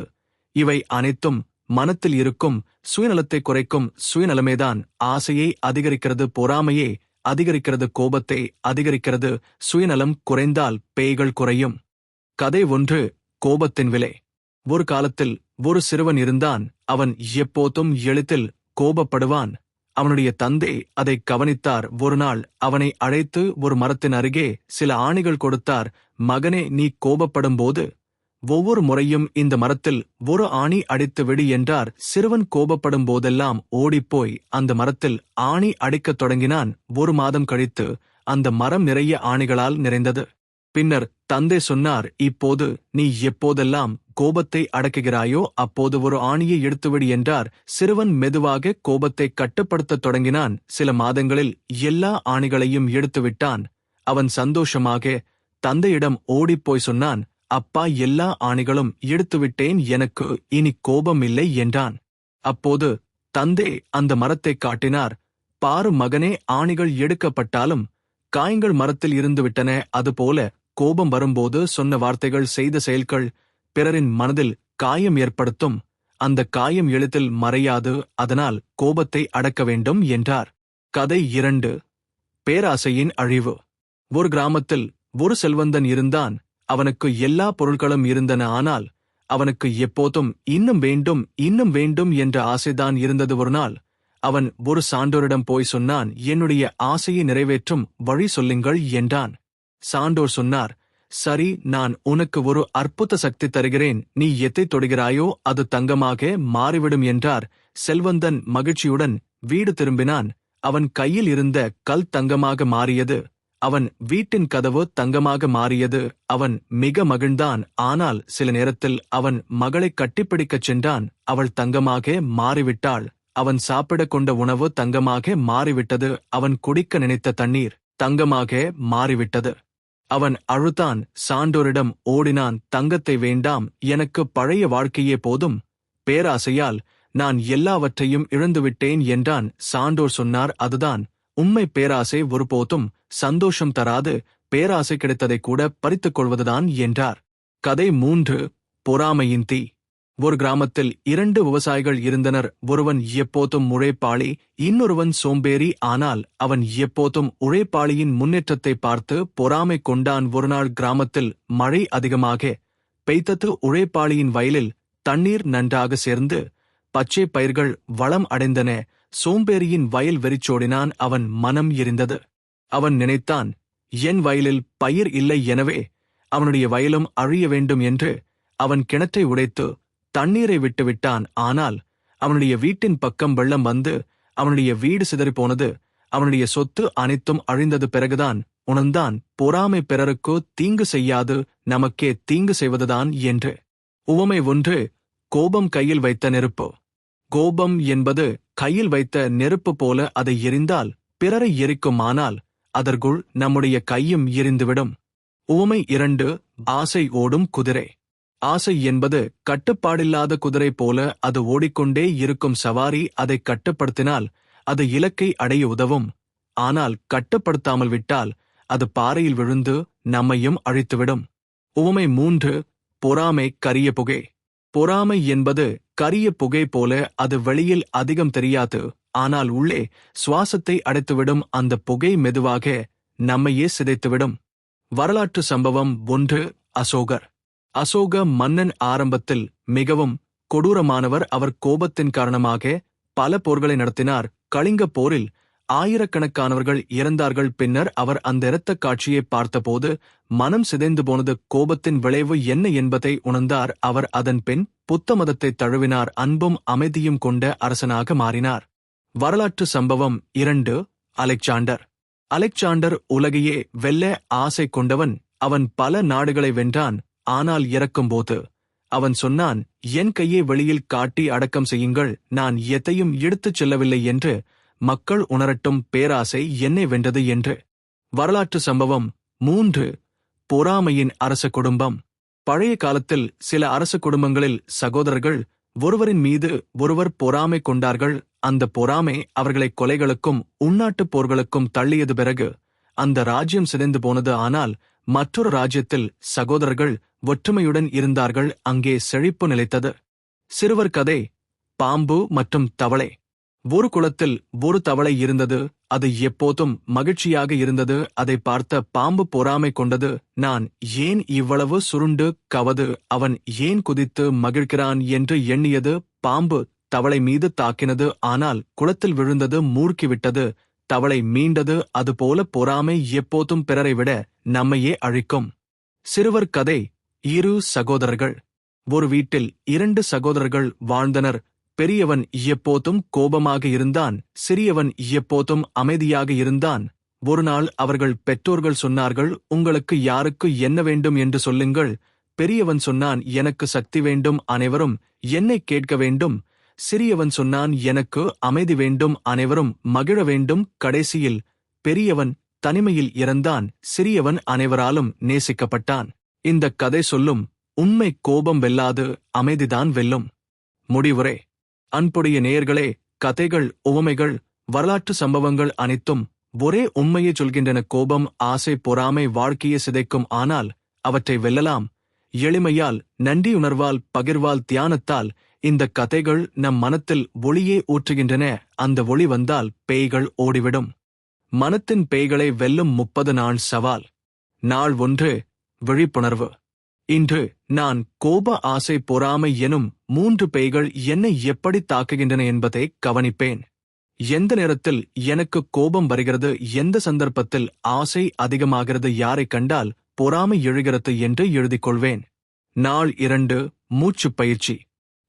இவை அனைத்தும் மனத்தில் இருக்கும் சுயநலத்தை குறைக்கும். சுயநலமேதான் ஆசையை அதிகரிக்கிறது, பொறாமையை அதிகரிக்கிறது, கோபத்தை அதிகரிக்கிறது. சுயநலம் குறைந்தால் பேய்கள் குறையும். கதை 1. கோபத்தின் விலை. ஒரு காலத்தில் ஒரு சிறுவன் இருந்தான். அவன் எப்போதும் எளிதில் கோபப்படுவான். அவனுடைய தந்தை அதை கவனித்தார். ஒரு நாள் அவனை அழைத்து ஒரு மரத்தின் அருகே சில ஆணிகள் கொடுத்தார். மகனே, நீ கோபப்படும் போது ஒவ்வொரு முறையும் இந்த மரத்தில் ஒரு ஆணி அடித்து விடு என்றார். சிறுவன் கோபப்படும் போதெல்லாம் ஓடிப்போய் அந்த மரத்தில் ஆணி அடிக்கத் தொடங்கினான். 1 மாதம் கழித்து அந்த மரம் நிறைய ஆணிகளால் நிறைந்தது. பின்னர் தந்தை சொன்னார், இப்போது நீ எப்போதெல்லாம் கோபத்தை அடக்குகிறாயோ அப்போது ஒரு ஆணியை எடுத்துவிடு என்றார். சிறுவன் மெதுவாக கோபத்தை கட்டுப்படுத்தத் தொடங்கினான். சில மாதங்களில் எல்லா ஆணிகளையும் எடுத்துவிட்டான். அவன் சந்தோஷமாக தந்தையிடம் ஓடிப்போய் சொன்னான், அப்பா, எல்லா ஆணிகளும் எடுத்துவிட்டேன், எனக்கு இனி கோபம் இல்லை என்றான். அப்போது தந்தை அந்த மரத்தை காட்டினார். பாரு மகனே, ஆணிகள் எடுக்கப்பட்டாலும் காயங்கள் மரத்தில் இருந்துவிட்டன. அதுபோல கோபம் வரும்போது சொன்ன வார்த்தைகள், செய்த செயல்கள் பிறரின் மனதில் காயம் ஏற்படுத்தும். அந்த காயம் எளிதில் மறையாது. அதனால் கோபத்தை அடக்க வேண்டும் என்றார். கதை 2. பேராசையின் அழிவு. ஒரு கிராமத்தில் ஒரு செல்வந்தன் இருந்தான். அவனுக்கு எல்லா பொருட்களும் இருந்தன. ஆனால் அவனுக்கு எப்போதும் இன்னும் வேண்டும், இன்னும் வேண்டும் என்ற ஆசைதான் இருந்தது. ஒரு நாள் அவன் ஒரு சான்றோரிடம் போய் சொன்னான், என்னுடைய ஆசையை நிறைவேற்றும் வழி சொல்லுங்கள் என்றான். சான்றோர் சொன்னார், சரி, நான் உனக்கு ஒரு அற்புத சக்தி தருகிறேன். நீ எதை தொடுகிறாயோ அது தங்கமாக மாறிவிடும் என்றார். செல்வந்தன் மகிழ்ச்சியுடன் வீடு திரும்பினான். அவன் கையில் இருந்த கல் தங்கமாக மாறியது. அவன் வீட்டின் கதவு தங்கமாக மாறியது. அவன் மிக மகிழ்ந்தான். ஆனால் சில நேரத்தில் அவன் மகளை கட்டிப்பிடிக்கச் சென்றான். அவள் தங்கமாக மாறிவிட்டாள். அவன் சாப்பிடக் கொண்ட உணவு தங்கமாக மாறிவிட்டது. அவன் குடிக்க நினைத்த தண்ணீர் தங்கமாக மாறிவிட்டது. அவன் அழுதான். சான்றோரிடம் ஓடினான். தங்கத்தை வேண்டாம், எனக்கு பழைய வாழ்க்கையே போதும். பேராசையால் நான் எல்லாவற்றையும் இழந்துவிட்டேன் என்றான். சான்றோர் சொன்னார், அதுதான் உண்மை. பேராசை ஒருபோதும் சந்தோஷம் தராது. பேராசை கிடைத்ததை கூட பறித்துக் கொள்வதுதான் என்றார். கதை 3. பொறாமையின் தீ. ஒரு கிராமத்தில் 2 விவசாயிகள் இருந்தனர். ஒருவன் எப்போதும் உழைப்பாளி, இன்னொருவன் சோம்பேறி. ஆனால் அவன் எப்போதும் உழைப்பாளியின் முன்னேற்றத்தை பார்த்து பொறாமை கொண்டான். ஒருநாள் கிராமத்தில் மழை அதிகமாக பெய்தது. உழைப்பாளியின் வயலில் தண்ணீர் நன்றாக சேர்ந்து பச்சை பயிர்கள் வளம் அடைந்தன. சோம்பேறியின் வயல் வெறிச்சோடினான். அவன் மனம் எரிந்தது. அவன் நினைத்தான், என் வயலில் பயிர் இல்லை, எனவே அவனுடைய வயலும் அழிய வேண்டும் என்று. அவன் கிணற்றை உடைத்து தண்ணீரை விட்டுவிட்டான். ஆனால் அவனுடைய வீட்டின் பக்கம் வெள்ளம் வந்து அவனுடைய வீடு சிதறிப்போனது. அவனுடைய சொத்து அனைத்தும் அழிந்தது. பிறகுதான் உணர்ந்தான், பொறாமை பிறருக்கு தீங்கு செய்யாது, நமக்கே தீங்கு செய்வதுதான் என்று. உவமை 1. கோபம் கையில் வைத்த நெருப்பு. கோபம் என்பது கையில் வைத்த நெருப்பு போல. அதை எரிந்தால் பிறரை எரிக்கும். ஆனால் அதற்குள் நம்முடைய கையும் எரிந்துவிடும். உவமை 2. ஆசை ஓடும் குதிரை. ஆசை என்பது கட்டுப்பாடில்லாத குதிரை போல. அது ஓடிக்கொண்டே இருக்கும் சவாரி. அதை கட்டுப்படுத்தினால் அது இலக்கை அடைய உதவும். ஆனால் கட்டுப்படுத்தாமல் விட்டால் அது பாறையில் விழுந்து நம்மையும் அழித்துவிடும். உவமை 3. பொறாமை கரிய புகை. பொறாமை என்பது கரிய புகை போல. அது வெளியில் அதிகம் தெரியாது, ஆனால் உள்ளே சுவாசத்தை அடைத்துவிடும். அந்த புகை மெதுவாக நம்மையே சிதைத்துவிடும். வரலாற்று சம்பவம் 1. அசோகர். அசோக மன்னன் ஆரம்பத்தில் மிகவும் கொடூரமானவர். அவர் கோபத்தின் காரணமாக பல போர்களை நடத்தினார். கலிங்க போரில் ஆயிரக்கணக்கானவர்கள் இறந்தார்கள். பின்னர் அவர் அந்த இரத்தக் காட்சியை பார்த்தபோது மனம் சிதைந்து போனது. கோபத்தின் விளைவு என்ன என்பதை உணர்ந்தார். அவர் அதன் பின் புத்த மதத்தை தழுவினார். அன்பும் அமைதியும் கொண்ட அரசனாக மாறினார். வரலாற்று சம்பவம் 2. அலெக்சாண்டர். அலெக்சாண்டர் உலகையே வெல்ல ஆசை கொண்டவன். அவன் பல நாடுகளை வென்றான். ஆனால் இறக்கும்போது அவன் சொன்னான், என் கையை வெளியில் காட்டி அடக்கம் செய்யுங்கள், நான் எதையும் எடுத்துச் செல்லவில்லை என்று. மக்கள் உணரட்டும் பேராசை என்னை வென்றது என்று. வரலாற்று சம்பவம் 3. பொறாமையின் அரச குடும்பம். பழைய காலத்தில் சில அரச குடும்பங்களில் சகோதரர்கள் ஒருவரின் மீது ஒருவர் பொறாமை கொண்டார்கள். அந்த பொறாமை அவர்களை கொலைகளுக்கும் உள்நாட்டுப் போர்களுக்கும் தள்ளியது. பிறகு அந்த ராஜ்யம் சிதைந்து போனது. ஆனால் மற்றொரு ராஜ்யத்தில் சகோதரர்கள் ஒற்றுமையுடன் இருந்தார்கள். அங்கே செழிப்பு நிலைத்தது. சிறுவர் கதை. பாம்பு மற்றும் தவளை. ஒரு குளத்தில் ஒரு தவளை இருந்தது. அது எப்போதும் மகிழ்ச்சியாக இருந்தது. அதை பார்த்த பாம்பு பொறாமை கொண்டது. நான் ஏன் இவ்வளவு சுருண்டு கவது, அவன் ஏன் குதித்து மகிழ்கிறான் என்று எண்ணியது. பாம்பு தவளை மீது தாக்கினது. ஆனால் குளத்தில் விழுந்தது, மூழ்கிவிட்டது. தவளை மீண்டது. அதுபோல பொறாமை எப்போதும் பிறரை விட நம்மையே அழிக்கும். சிறுவர் கதை. இரு சகோதரர்கள். ஒரு வீட்டில் 2 சகோதரர்கள் வாழ்ந்தனர். பெரியவன் எப்போதும் கோபமாக இருந்தான், சிறியவன் எப்போதும் அமைதியாக இருந்தான். ஒருநாள் அவர்கள் பெற்றோர்கள் சொன்னார்கள், உங்களுக்கு யாருக்கு என்ன வேண்டும் என்று சொல்லுங்கள். பெரியவன் சொன்னான், எனக்கு சக்தி வேண்டும், அனைவரும் என்னை கேட்க வேண்டும். சிறியவன் சொன்னான், எனக்கு அமைதி வேண்டும், அனைவரும் மகிழ வேண்டும். கடைசியில் பெரியவன் தனிமையில் இறந்தான், சிறியவன் அனைவராலும் நேசிக்கப்பட்டான். இந்த கதை சொல்லும் உண்மை, கோபம் வெல்லாது, அமைதிதான் வெல்லும். முடிவுரை. அன்புடைய நேயர்களே, கதைகள், உவமைகள், வரலாற்று சம்பவங்கள் அனைத்தும் ஒரே உண்மையை சொல்கின்றன. கோபம், ஆசை, பொறாமை வாழ்க்கையை சிதைக்கும். ஆனால் அவற்றை வெல்லலாம். எளிமையால், நன்றியுணர்வால், பகிர்வால், தியானத்தால். இந்த கதைகள் நம் மனத்தில் ஒளியே ஊற்றுகின்றன. அந்த ஒளி வந்தால் பேய்கள் ஓடிவிடும். மனத்தின் பேய்களை வெல்லும் 30 நாள் சவால். நாள் 1. விழிப்புணர்வு. இன்று நான் கோப, ஆசை, பொறாமை எனும் 3 பேய்கள் என்னை எப்படி தாக்குகின்றன என்பதை கவனிப்பேன். எந்த நேரத்தில் எனக்கு கோபம் வருகிறது, எந்த சந்தர்ப்பத்தில் ஆசை அதிகமாகிறது, யாரை கண்டால் பொறாமை எழுகிறது என்று எழுதிக் கொள்வேன். நாள் 2. மூச்சு பயிற்சி.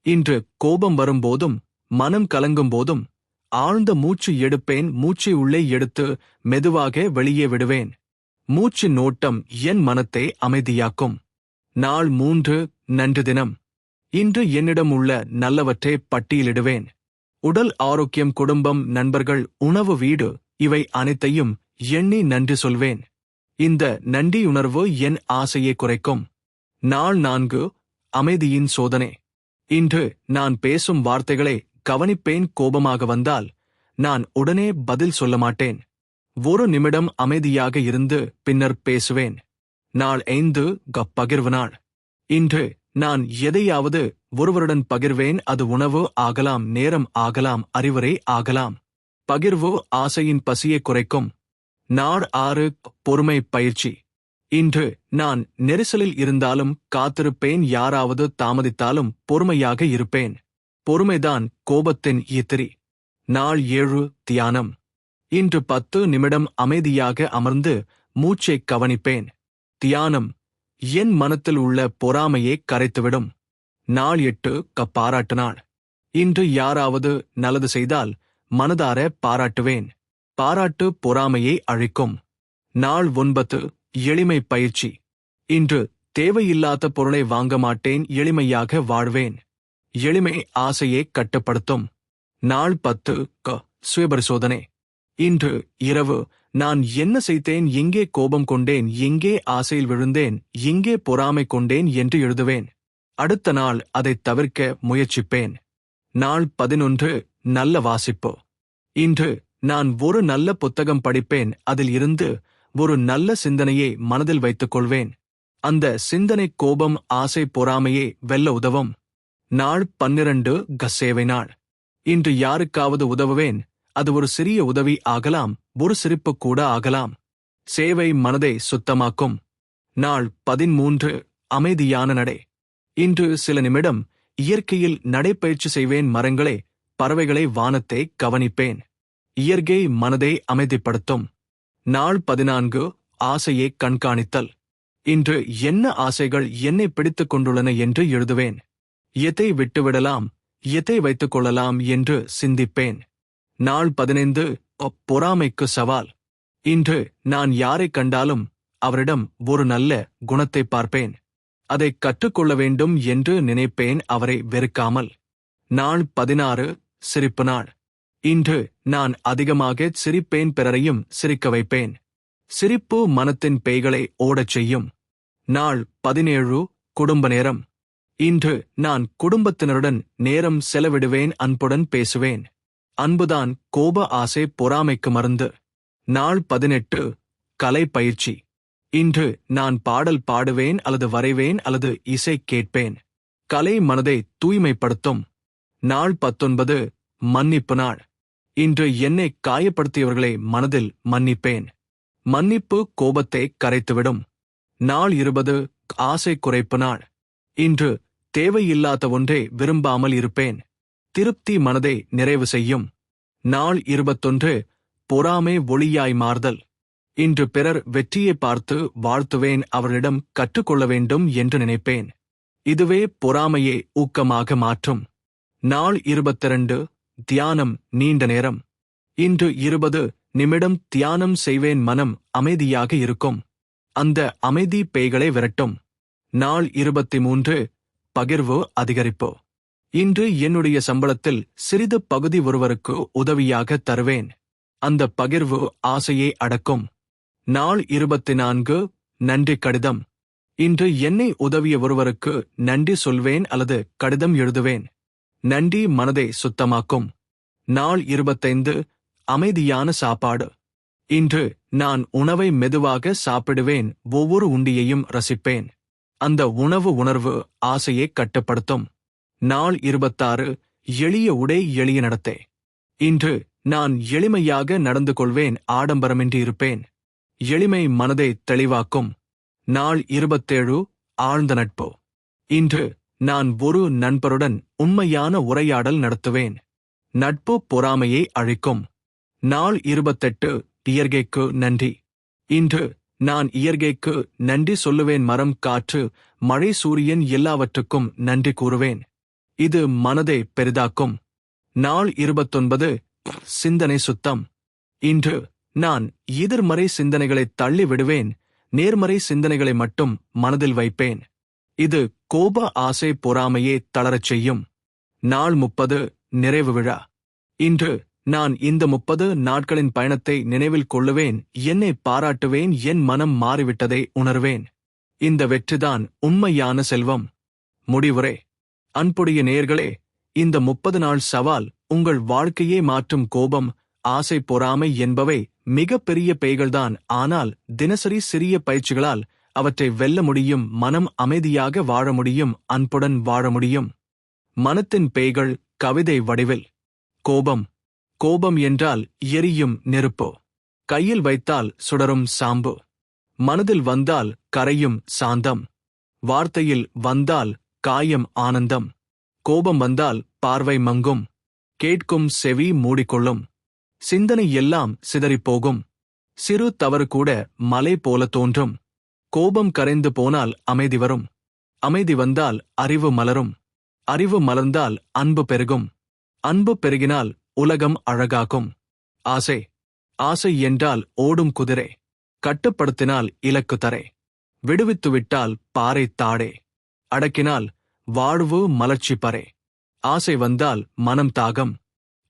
இன்று கோபம் வரும்போதும் மனம் கலங்கும் போதும் ஆழ்ந்த மூச்சு எடுப்பேன். மூச்சை உள்ளே எடுத்து மெதுவாக வெளியே விடுவேன். மூச்சு நோட்டம் என் மனத்தை அமைதியாக்கும். நாள் 3. நன்றி தினம். இன்று என்னிடம் உள்ள நல்லவற்றை பட்டியலிடுவேன். உடல் ஆரோக்கியம், குடும்பம், நண்பர்கள், உணவு, வீடு, இவை அனைத்தையும் எண்ணி நன்றி சொல்வேன். இந்த நன்றியுணர்வு என் ஆசையை குறைக்கும். நாள் 4. அமைதியின் சோதனை. இன்று நான் பேசும் வார்த்தைகளை கவனிப்பேன். கோபமாக வந்தால் நான் உடனே பதில் சொல்ல மாட்டேன். 1 நிமிடம் அமைதியாக இருந்து பின்னர் பேசுவேன். நாள் 5. பகிர்வு நாள். இன்று நான் எதையாவது ஒருவருடன் பகிர்வேன். அது உணவு ஆகலாம், நேரம் ஆகலாம், அறிவுரை ஆகலாம். பகிர்வு ஆசையின் பசியை குறைக்கும். நாள் 6. பொறுமை பயிற்சி. இன்று நான் நெரிசலில் இருந்தாலும் காத்திருப்பேன். யாராவது தாமதித்தாலும் பொறுமையாக இருப்பேன். பொறுமைதான் கோபத்தின் எதிரி. நாள் 7. தியானம். இன்று 10 நிமிடம் அமைதியாக அமர்ந்து மூச்சை கவனிப்பேன். தியானம் என் மனத்தில் உள்ள பொறாமையை கரைத்துவிடும். நாள் 8. பாராட்டு நாள். இன்று யாராவது நல்லது செய்தால் மனதார பாராட்டுவேன். பாராட்டு பொறாமையை அழிக்கும். நாள் 9. எளிமை பயிற்சி. இன்று தேவையில்லாத பொருளை வாங்க மாட்டேன். எளிமையாக வாழ்வேன். எளிமை ஆசையை கட்டுப்படுத்தும். நாள் 10. சுயபரிசோதனை. இன்று இரவு நான் என்ன செய்தேன், எங்கே கோபம் கொண்டேன், எங்கே ஆசையில் விழுந்தேன், எங்கே பொறாமை கொண்டேன் என்று எழுதுவேன். அடுத்த நாள் அதை தவிர்க்க முயற்சிப்பேன். நாள் 11. நல்ல வாசிப்பு. இன்று நான் ஒரு நல்ல புத்தகம் படிப்பேன். அதில் இருந்து ஒரு நல்ல சிந்தனையை மனதில் வைத்துக் கொள்வேன். அந்த சிந்தனை கோபம், ஆசை, பொறாமையை வெல்ல உதவும். நாள் 12. சேவை நாள். இன்று யாருக்காவது உதவுவேன். அது ஒரு சிறிய உதவி ஆகலாம், ஒரு சிரிப்பு கூட ஆகலாம். சேவை மனதை சுத்தமாக்கும். நாள் 13. அமைதியான நடை. இன்று சில நிமிடம் இயற்கையில் நடைப்பயிற்சி செய்வேன். மரங்களை, பறவைகளை, வானத்தை கவனிப்பேன். இயற்கை மனதை அமைதிப்படுத்தும். நாள் 14. ஆசையை கண்காணித்தல். இன்று என்ன ஆசைகள் என்னை பிடித்துக் கொண்டுள்ளன என்று எழுதுவேன். எதை விட்டுவிடலாம், எதை வைத்துக் கொள்ளலாம் என்று சிந்திப்பேன். நாள் 15. பொறாமைக்கு சவால். இன்று நான் யாரை கண்டாலும் அவரிடம் ஒரு நல்ல குணத்தை பார்ப்பேன். அதை கற்றுக்கொள்ள வேண்டும் என்று நினைப்பேன், அவரை வெறுக்காமல். நாள் 16. சிரிப்பு நாள். இன்று நான் அதிகமாக சிரிப்பேன், பிறரையும் சிரிக்க வைப்பேன். சிரிப்பு மனத்தின் பேய்களை ஓடச் செய்யும். நாள் 17. குடும்ப நேரம். இன்று நான் குடும்பத்தினருடன் நேரம் செலவிடுவேன். அன்புடன் பேசுவேன். அன்புதான் கோப, ஆசை, பொறாமைக்கு மருந்து. நாள் 18. கலை பயிற்சி. இன்று நான் பாடல் பாடுவேன், அல்லது வரைவேன், அல்லது இசை கேட்பேன். கலை மனதை தூய்மைப்படுத்தும். நாள் 19. மன்னிப்பு நாள். இன்று என்னை காயப்படுத்தியவர்களை மனதில் மன்னிப்பேன். மன்னிப்பு கோபத்தை கரைத்துவிடும். நாள் 20. ஆசை குறைப்பு நாள். இன்று தேவையில்லாத ஒன்றை விரும்பாமல் இருப்பேன். திருப்தி மனதை நிறைவு செய்யும். நாள் 21. பொறாமை ஒளியாய் மாறுதல். இன்று பிறர் வெற்றியை பார்த்து வாழ்த்துவேன், அவர்களிடம் கற்றுக்கொள்ள வேண்டும் என்று நினைப்பேன். இதுவே பொறாமையை ஊக்கமாக மாற்றும். நாள் 22 தியானம் நீண்ட நேரம். இன்று 20 நிமிடம் தியானம் செய்வேன், மனம் அமைதியாக இருக்கும். அந்த அமைதி பேய்களை விரட்டும். நாள் 23 பகிர்வு அதிகரிப்பு. இன்று என்னுடைய சம்பளத்தில் சிறிது பகுதி ஒருவருக்கு உதவியாக தருவேன். அந்த பகிர்வு ஆசையை அடக்கும். நாள் 24 நன்றி கடிதம். இன்று என்னை உதவிய ஒருவருக்கு நன்றி சொல்வேன் அல்லது கடிதம் எழுதுவேன். நன்றி மனதை சுத்தமாக்கும். நாள் 25 அமைதியான சாப்பாடு. இன்று நான் உணவை மெதுவாக சாப்பிடுவேன், ஒவ்வொரு உண்டியையும் ரசிப்பேன். அந்த உணவு உணர்வு ஆசையை கட்டுப்படுத்தும். நாள் 26 எளிய உடை எளிய நடத்தை. இன்று நான் எளிமையாக நடந்து கொள்வேன், ஆடம்பரமின்றி இருப்பேன். எளிமை மனதை தெளிவாக்கும். நாள் 27 ஆழ்ந்த நட்பு. இன்று நான் ஒரு நண்பருடன் உண்மையான உரையாடல் நடத்துவேன். நட்பு பொறாமையை அழிக்கும். நாள் 28 இயற்கைக்கு நன்றி. இன்று நான் இயற்கைக்கு நன்றி சொல்லுவேன், மரம், காற்று, மழை, சூரியன், எல்லாவற்றுக்கும் நன்றி கூறுவேன். இது மனதை பெரிதாக்கும். நாள் 29 சிந்தனை சுத்தம். இன்று நான் எதிர்மறை சிந்தனைகளை தள்ளி விடுவேன், நேர்மறை சிந்தனைகளை மட்டும் மனதில் வைப்பேன். இது கோப, ஆசை, பொறாமையை தளரச் செய்யும். நாள் 30 நிறைவு விழா. இன்று நான் இந்த 30 நாட்களின் பயணத்தை நினைவில் கொள்ளுவேன், என்னை பாராட்டுவேன், என் மனம் மாறிவிட்டதை உணர்வேன். இந்த வெற்றிதான் உண்மையான செல்வம். முடிவுரை. அன்புடைய நேயர்களே, இந்த 30 நாள் சவால் உங்கள் வாழ்க்கையை மாற்றும். கோபம், ஆசை, பொறாமை என்பவை மிக பெரிய பேய்கள்தான். ஆனால் தினசரி சிறிய பயிற்சிகளால் அவற்றை வெல்ல முடியும். மனம் அமைதியாக வாழ முடியும், அன்புடன் வாழ முடியும். மனத்தின் பேய்கள் கவிதை வடிவில். கோபம். கோபம் என்றால் எரியும் நெருப்பு. கையில் வைத்தால் சுடரும் சாம்பு. மனதில் வந்தால் கரையும் சாந்தம். வார்த்தையில் வந்தால் காயம் ஆனந்தம். கோபம் வந்தால் பார்வை மங்கும். கேட்கும் செவி மூடிக்கொள்ளும். சிந்தனை எல்லாம் சிதறிப்போகும். சிறு தவறு கூட மலை போல தோன்றும். கோபம் கரைந்து போனால் அமைதி வரும். அமைதி வந்தால் அறிவு மலரும். அறிவு மலர்ந்தால் அன்பு பெருகும். அன்பு பெருகினால் உலகம் அழகாகும். ஆசை. ஆசை என்றால் ஓடும் குதிரை. கட்டுப்படுத்தினால் இலக்கு தரை. விடுவித்துவிட்டால் பாறை தாடே. அடக்கினால் வாழ்வு மலர்ச்சி பறை. ஆசை வந்தால் மனம் தாகம்.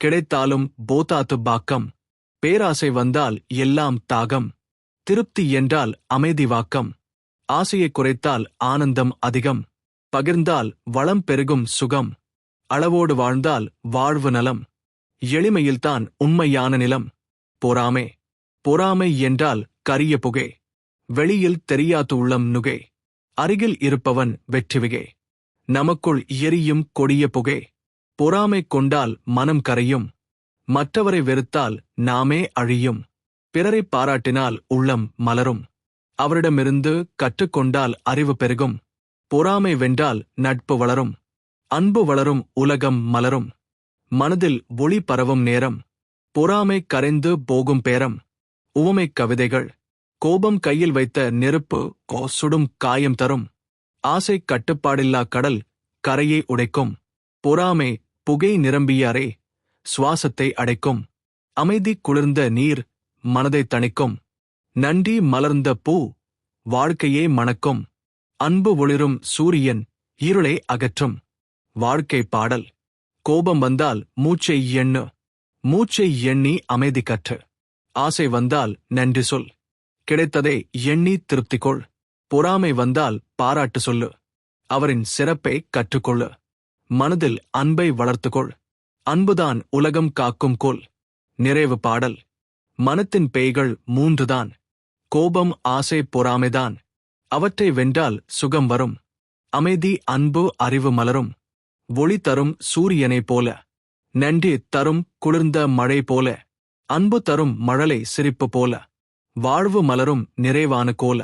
கிடைத்தாலும் போதாத்து பாக்கம். பேராசை வந்தால் எல்லாம் தாகம். திருப்தி என்றால் அமைதி வாக்கம். ஆசையை குறைத்தால் ஆனந்தம் அதிகம். பகிர்ந்தால் வளம் பெருகும் சுகம். அளவோடு வாழ்ந்தால் வாழ்வு நலம். எளிமையில்தான் உண்மையான நிலம். பொறாமை. பொறாமை என்றால் கரிய புகை. வெளியில் தெரியாது உள்ளம் நுகை. அருகில் இருப்பவன் வெற்றிவிகை. நமக்குள் எரியும் கொடிய புகை. பொறாமை கொண்டால் மனம் கரையும். மற்றவரை வெறுத்தால் நாமே அழியும். பிறரை பாராட்டினால் உள்ளம் மலரும். அவரிடமிருந்து கற்றுக்கொண்டால் அறிவு பெருகும். பொறாமை வென்றால் நட்பு வளரும். அன்பு வளரும், உலகம் மலரும். மனதில் ஒளி பரவும் நேரம். பொறாமை கரைந்து போகும் பேரம். உவமைக் கவிதைகள். கோபம் கையில் வைத்த நெருப்பு சுடும் காயம் தரும். ஆசை கட்டுப்பாடில்லா கடல், கரையை உடைக்கும். பொறாமை புகை நிரம்பிய அறை, சுவாசத்தை அடைக்கும். அமைதி குளிர்ந்த நீர், மனதை தணிக்கும். நன்றி மலர்ந்த பூ, வாழ்க்கையே மணக்கும். அன்பு ஒளிரும் சூரியன், இருளை அகற்றும். வாழ்க்கை பாடல். கோபம் வந்தால் மூச்சை எண்ணு. மூச்சை எண்ணி அமைதி கற்று. ஆசை வந்தால் நன்றி சொல். கிடைத்ததை எண்ணி திருப்தி கொள். பொறாமை வந்தால் பாராட்டு சொல்லு. அவரின் சிறப்பை கற்றுக்கொள்ளு. மனதில் அன்பை வளர்த்துக்கொள். அன்புதான் உலகம் காக்கும் கோல். நிறைவு பாடல். மனத்தின் பேய்கள் 3 தான். கோபம், ஆசை, பொறாமைதான். அவற்றை வென்றால் சுகம் வரும். அமைதி, அன்பு, அறிவு மலரும். ஒளி தரும் சூரியனைப் போல. நன்றி தரும் குளிர்ந்த மழை போல. அன்பு தரும் மழலை சிரிப்பு போல. வாழ்வு மலரும் நிறைவான கோல.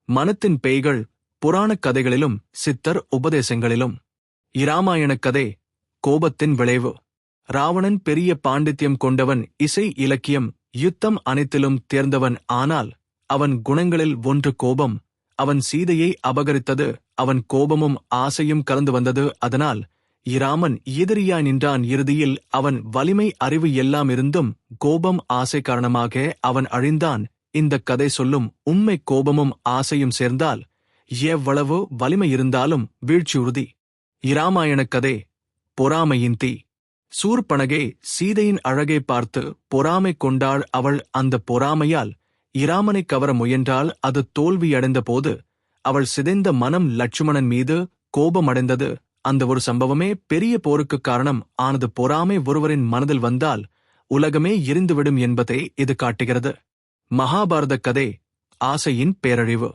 மனத்தின் பேய்கள் புராணக் கதைகளிலும் சித்தர் உபதேசங்களிலும். இராமாயணக் கதை. கோபத்தின் விளைவு. ராவணன் பெரிய பாண்டித்யம் கொண்டவன், இசை, இலக்கியம், யுத்தம் அனைத்திலும் தேர்ந்தவன். ஆனால் அவன் குணங்களில் ஒன்று கோபம். அவன் சீதையை அபகரித்தது அவன் கோபமும் ஆசையும் கலந்து வந்தது. அதனால் இராமன் எதிரியாய் நின்றான். இறுதியில் அவன் வலிமை அறிவு எல்லாம் இருந்தும் கோபம் ஆசை காரணமாக அவன் அழிந்தான். இந்த கதை சொல்லும் உண்மை கோபமும் ஆசையும் சேர்ந்தால் எவ்வளவு வலிமை இருந்தாலும் வீழ்ச்சி உறுதி. இராமாயண கதை பொறாமையின் தீ. சூர்பனகை சீதையின் அழகை பார்த்து பொறாமை கொண்டாள். அவள் அந்த பொறாமையால் இராமனை கவர முயன்றால் அது தோல்வியடைந்த போது அவள் சிதைந்த மனம் லட்சுமணன் மீது கோபமடைந்தது. அந்த ஒரு சம்பவமே பெரிய போருக்கு காரணம் ஆனது. பொறாமை ஒருவரின் மனதில் வந்தால் உலகமே எரிந்துவிடும் என்பதை இது காட்டுகிறது. மகாபாரத கதை ஆசையின் பேரழிவு.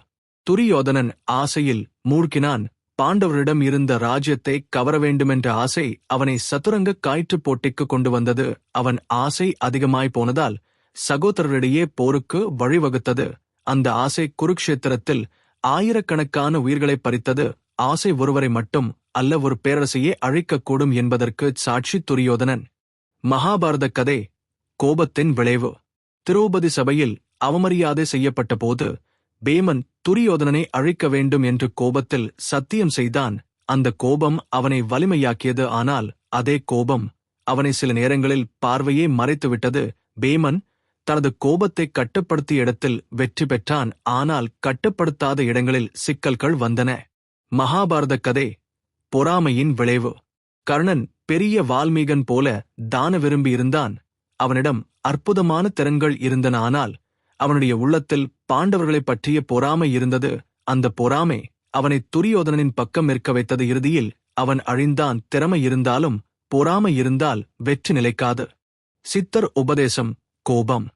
துரியோதனன் ஆசையில் மூழ்கினான். பாண்டவரிடம் இருந்த ராஜ்யத்தை கவர வேண்டுமென்ற ஆசை அவனை சதுரங்க காய்ற்றுப் போட்டிக்கு கொண்டு வந்தது. அவன் ஆசை அதிகமாய் போனதால் சகோதரரிடையே போருக்கு வழிவகுத்தது. அந்த ஆசை குருக்ஷேத்திரத்தில் ஆயிரக்கணக்கான உயிர்களை பறித்தது. ஆசை ஒருவரை மட்டும் அல்ல, ஒரு பேரரசையே அழிக்கக்கூடும் என்பதற்கு சாட்சி துரியோதனன். மகாபாரத கதை கோபத்தின் விளைவு. திரௌபதி சபையில் அவமரியாதை செய்யப்பட்ட போது பேமன் துரியோதனனை அழிக்க வேண்டும் என்று கோபத்தில் சத்தியம் செய்தான். அந்த கோபம் அவனை வலிமையாக்கியது. ஆனால் அதே கோபம் அவனை சில நேரங்களில் பார்வையே மறைத்துவிட்டது. பேமன் தனது கோபத்தை கட்டுப்படுத்திய இடத்தில் வெற்றி பெற்றான். ஆனால் கட்டுப்படுத்தாத இடங்களில் சிக்கல்கள் வந்தன. மகாபாரத கதை பொறாமையின் விளைவு. கர்ணன் பெரிய வால்மீகன் போல தான விரும்பி இருந்தான். அவனிடம் அற்புதமான திறன்கள் இருந்தன. ஆனால் அவனுடைய உள்ளத்தில் பாண்டவர்களைப் பற்றிய பொறாமை இருந்தது. அந்த பொறாமை அவனை துரியோதனனின் பக்கம் நிற்க வைத்தது. இறுதியில் அவன் அழிந்தான். திறமை இருந்தாலும் பொறாமை இருந்தால் வெற்றி நிலைக்காது. சித்தர் உபதேசம் கோபம்.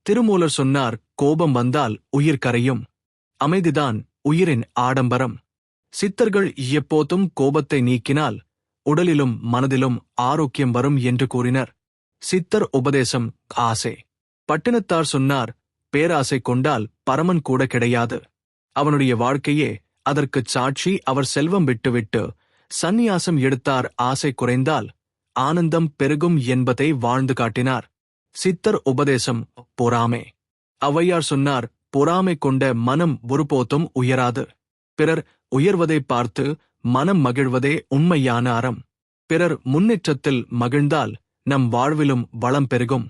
திருமூலர் சொன்னார், கோபம் வந்தால் உயிர் கரையும். அமைதிதான் உயிரின் ஆடம்பரம். சித்தர்கள் எப்போதும் கோபத்தை நீக்கினால் உடலிலும் மனதிலும் ஆரோக்கியம் வரும் என்று கூறினர். சித்தர் உபதேசம் ஆசை. பட்டினத்தார் சொன்னார், பேராசை கொண்டால் பரமன் கூட கிடையாது. அவனுடைய வாழ்க்கையே அதற்குச் சாட்சி. அவர் செல்வம் விட்டுவிட்டு சந்நியாசம் எடுத்தார். ஆசை குறைந்தால் ஆனந்தம் பெருகும் என்பதை வாழ்ந்து காட்டினார். சித்தர் உபதேசம் பொறாமை. ஔவையார் சொன்னார், பொறாமை கொண்ட மனம் ஒருபோதும் உயராது. பிறர் உயர்வதை பார்த்து மனம் மகிழ்வதே உண்மையான அறம். பிறர் முன்னேற்றத்தில் மகிழ்ந்தால் நம் வாழ்விலும் வளம் பெருகும்.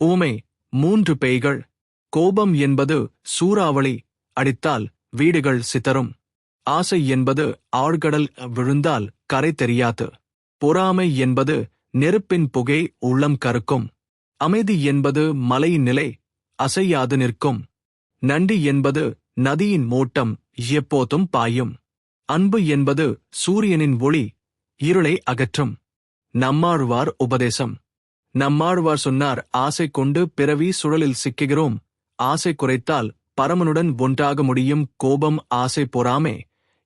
ஊமை. 3 பேய்கள். கோபம் என்பது சூறாவளி, அடித்தால் வீடுகள் சிதறும். ஆசை என்பது ஆழ்கடல், விழுந்தால் கரை தெரியாது. பொறாமை என்பது நெருப்பின் புகை, உள்ளம் கருக்கும். அமைதி என்பது மலையின் நிலை, அசையாது நிற்கும். நன்றி என்பது நதியின் மோட்டம், எப்போதும் பாயும். அன்பு என்பது சூரியனின் ஒளி, இருளை அகற்றும். நம்மாழ்வார் உபதேசம். நம்மாழ்வார் சொன்னார், ஆசை கொண்டு பிறவி சுழலில் சிக்குகிறோம். ஆசை குறைத்தால் பரமனுடன் ஒன்றாக முடியும். கோபம், ஆசை, பொறாமை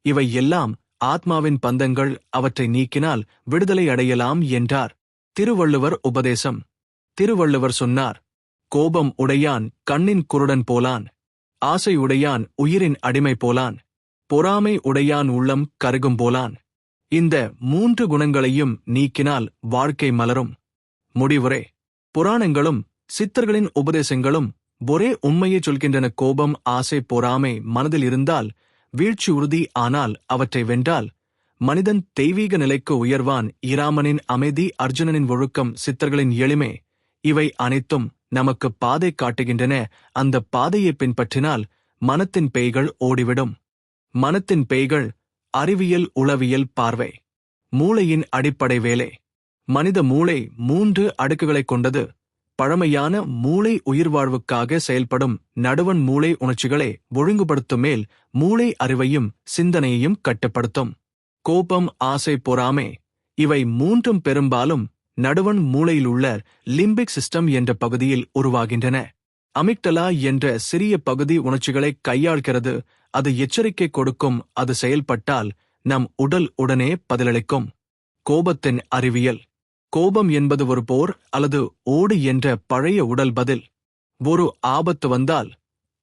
இவை எல்லாம் ஆத்மாவின் பந்தங்கள். அவற்றை நீக்கினால் விடுதலை அடையலாம் என்றார். திருவள்ளுவர் உபதேசம். திருவள்ளுவர் சொன்னார், கோபம் உடையான் கண்ணின் குருடன் போலான். ஆசை உடையான் உயிரின் அடிமை போலான். பொறாமை உடையான் உள்ளம் கருகும் போலான். இந்த 3 குணங்களையும் நீக்கினால் வாழ்க்கை மலரும். முடிவுரை. புராணங்களும் சித்தர்களின் உபதேசங்களும் ஒரே உண்மையை சொல்கின்றன. கோபம், ஆசை, பொறாமை மனதில் இருந்தால் வீழ்ச்சி உறுதி. ஆனால் அவற்றை வென்றால் மனிதன் தெய்வீக நிலைக்கு உயர்வான். இராமனின் அமைதி, அர்ஜுனனின் ஒழுக்கம், சித்தர்களின் எளிமை இவை அனைத்தும் நமக்கு பாதை காட்டுகின்றன. அந்த பாதையை பின்பற்றினால் மனத்தின் பேய்கள் ஓடிவிடும். மனத்தின் பேய்கள். அறிவியல் உளவியல் பார்வை. மூளையின் அடிப்படை வேலை. மனித மூளை 3 அடுக்குகளைக் கொண்டது. பழமையான மூளை உயிர்வாழ்வுக்காக செயல்படும். நடுவன் மூளை உணர்ச்சிகளை ஒழுங்குபடுத்தும். மேல் மூளை அறிவையும் சிந்தனையையும் கட்டுப்படுத்தும். கோபம், ஆசை, பொறாமை இவை 3ம் பெரும்பாலும் நடுவன் மூளையில் உள்ள லிம்பிக் சிஸ்டம் என்ற பகுதியில் உருவாகின்றன. அமிக்டலா என்ற சிறிய பகுதி உணர்ச்சிகளை கையாள்கிறது. அது எச்சரிக்கை கொடுக்கும். அது செயல்பட்டால் நம் உடல் உடனே பதிலளிக்கும். கோபத்தின் அறிவியல். கோபம் என்பது ஒரு போர் அல்லது ஓடு என்ற பழைய உடல் பதில். ஒரு ஆபத்து வந்தால்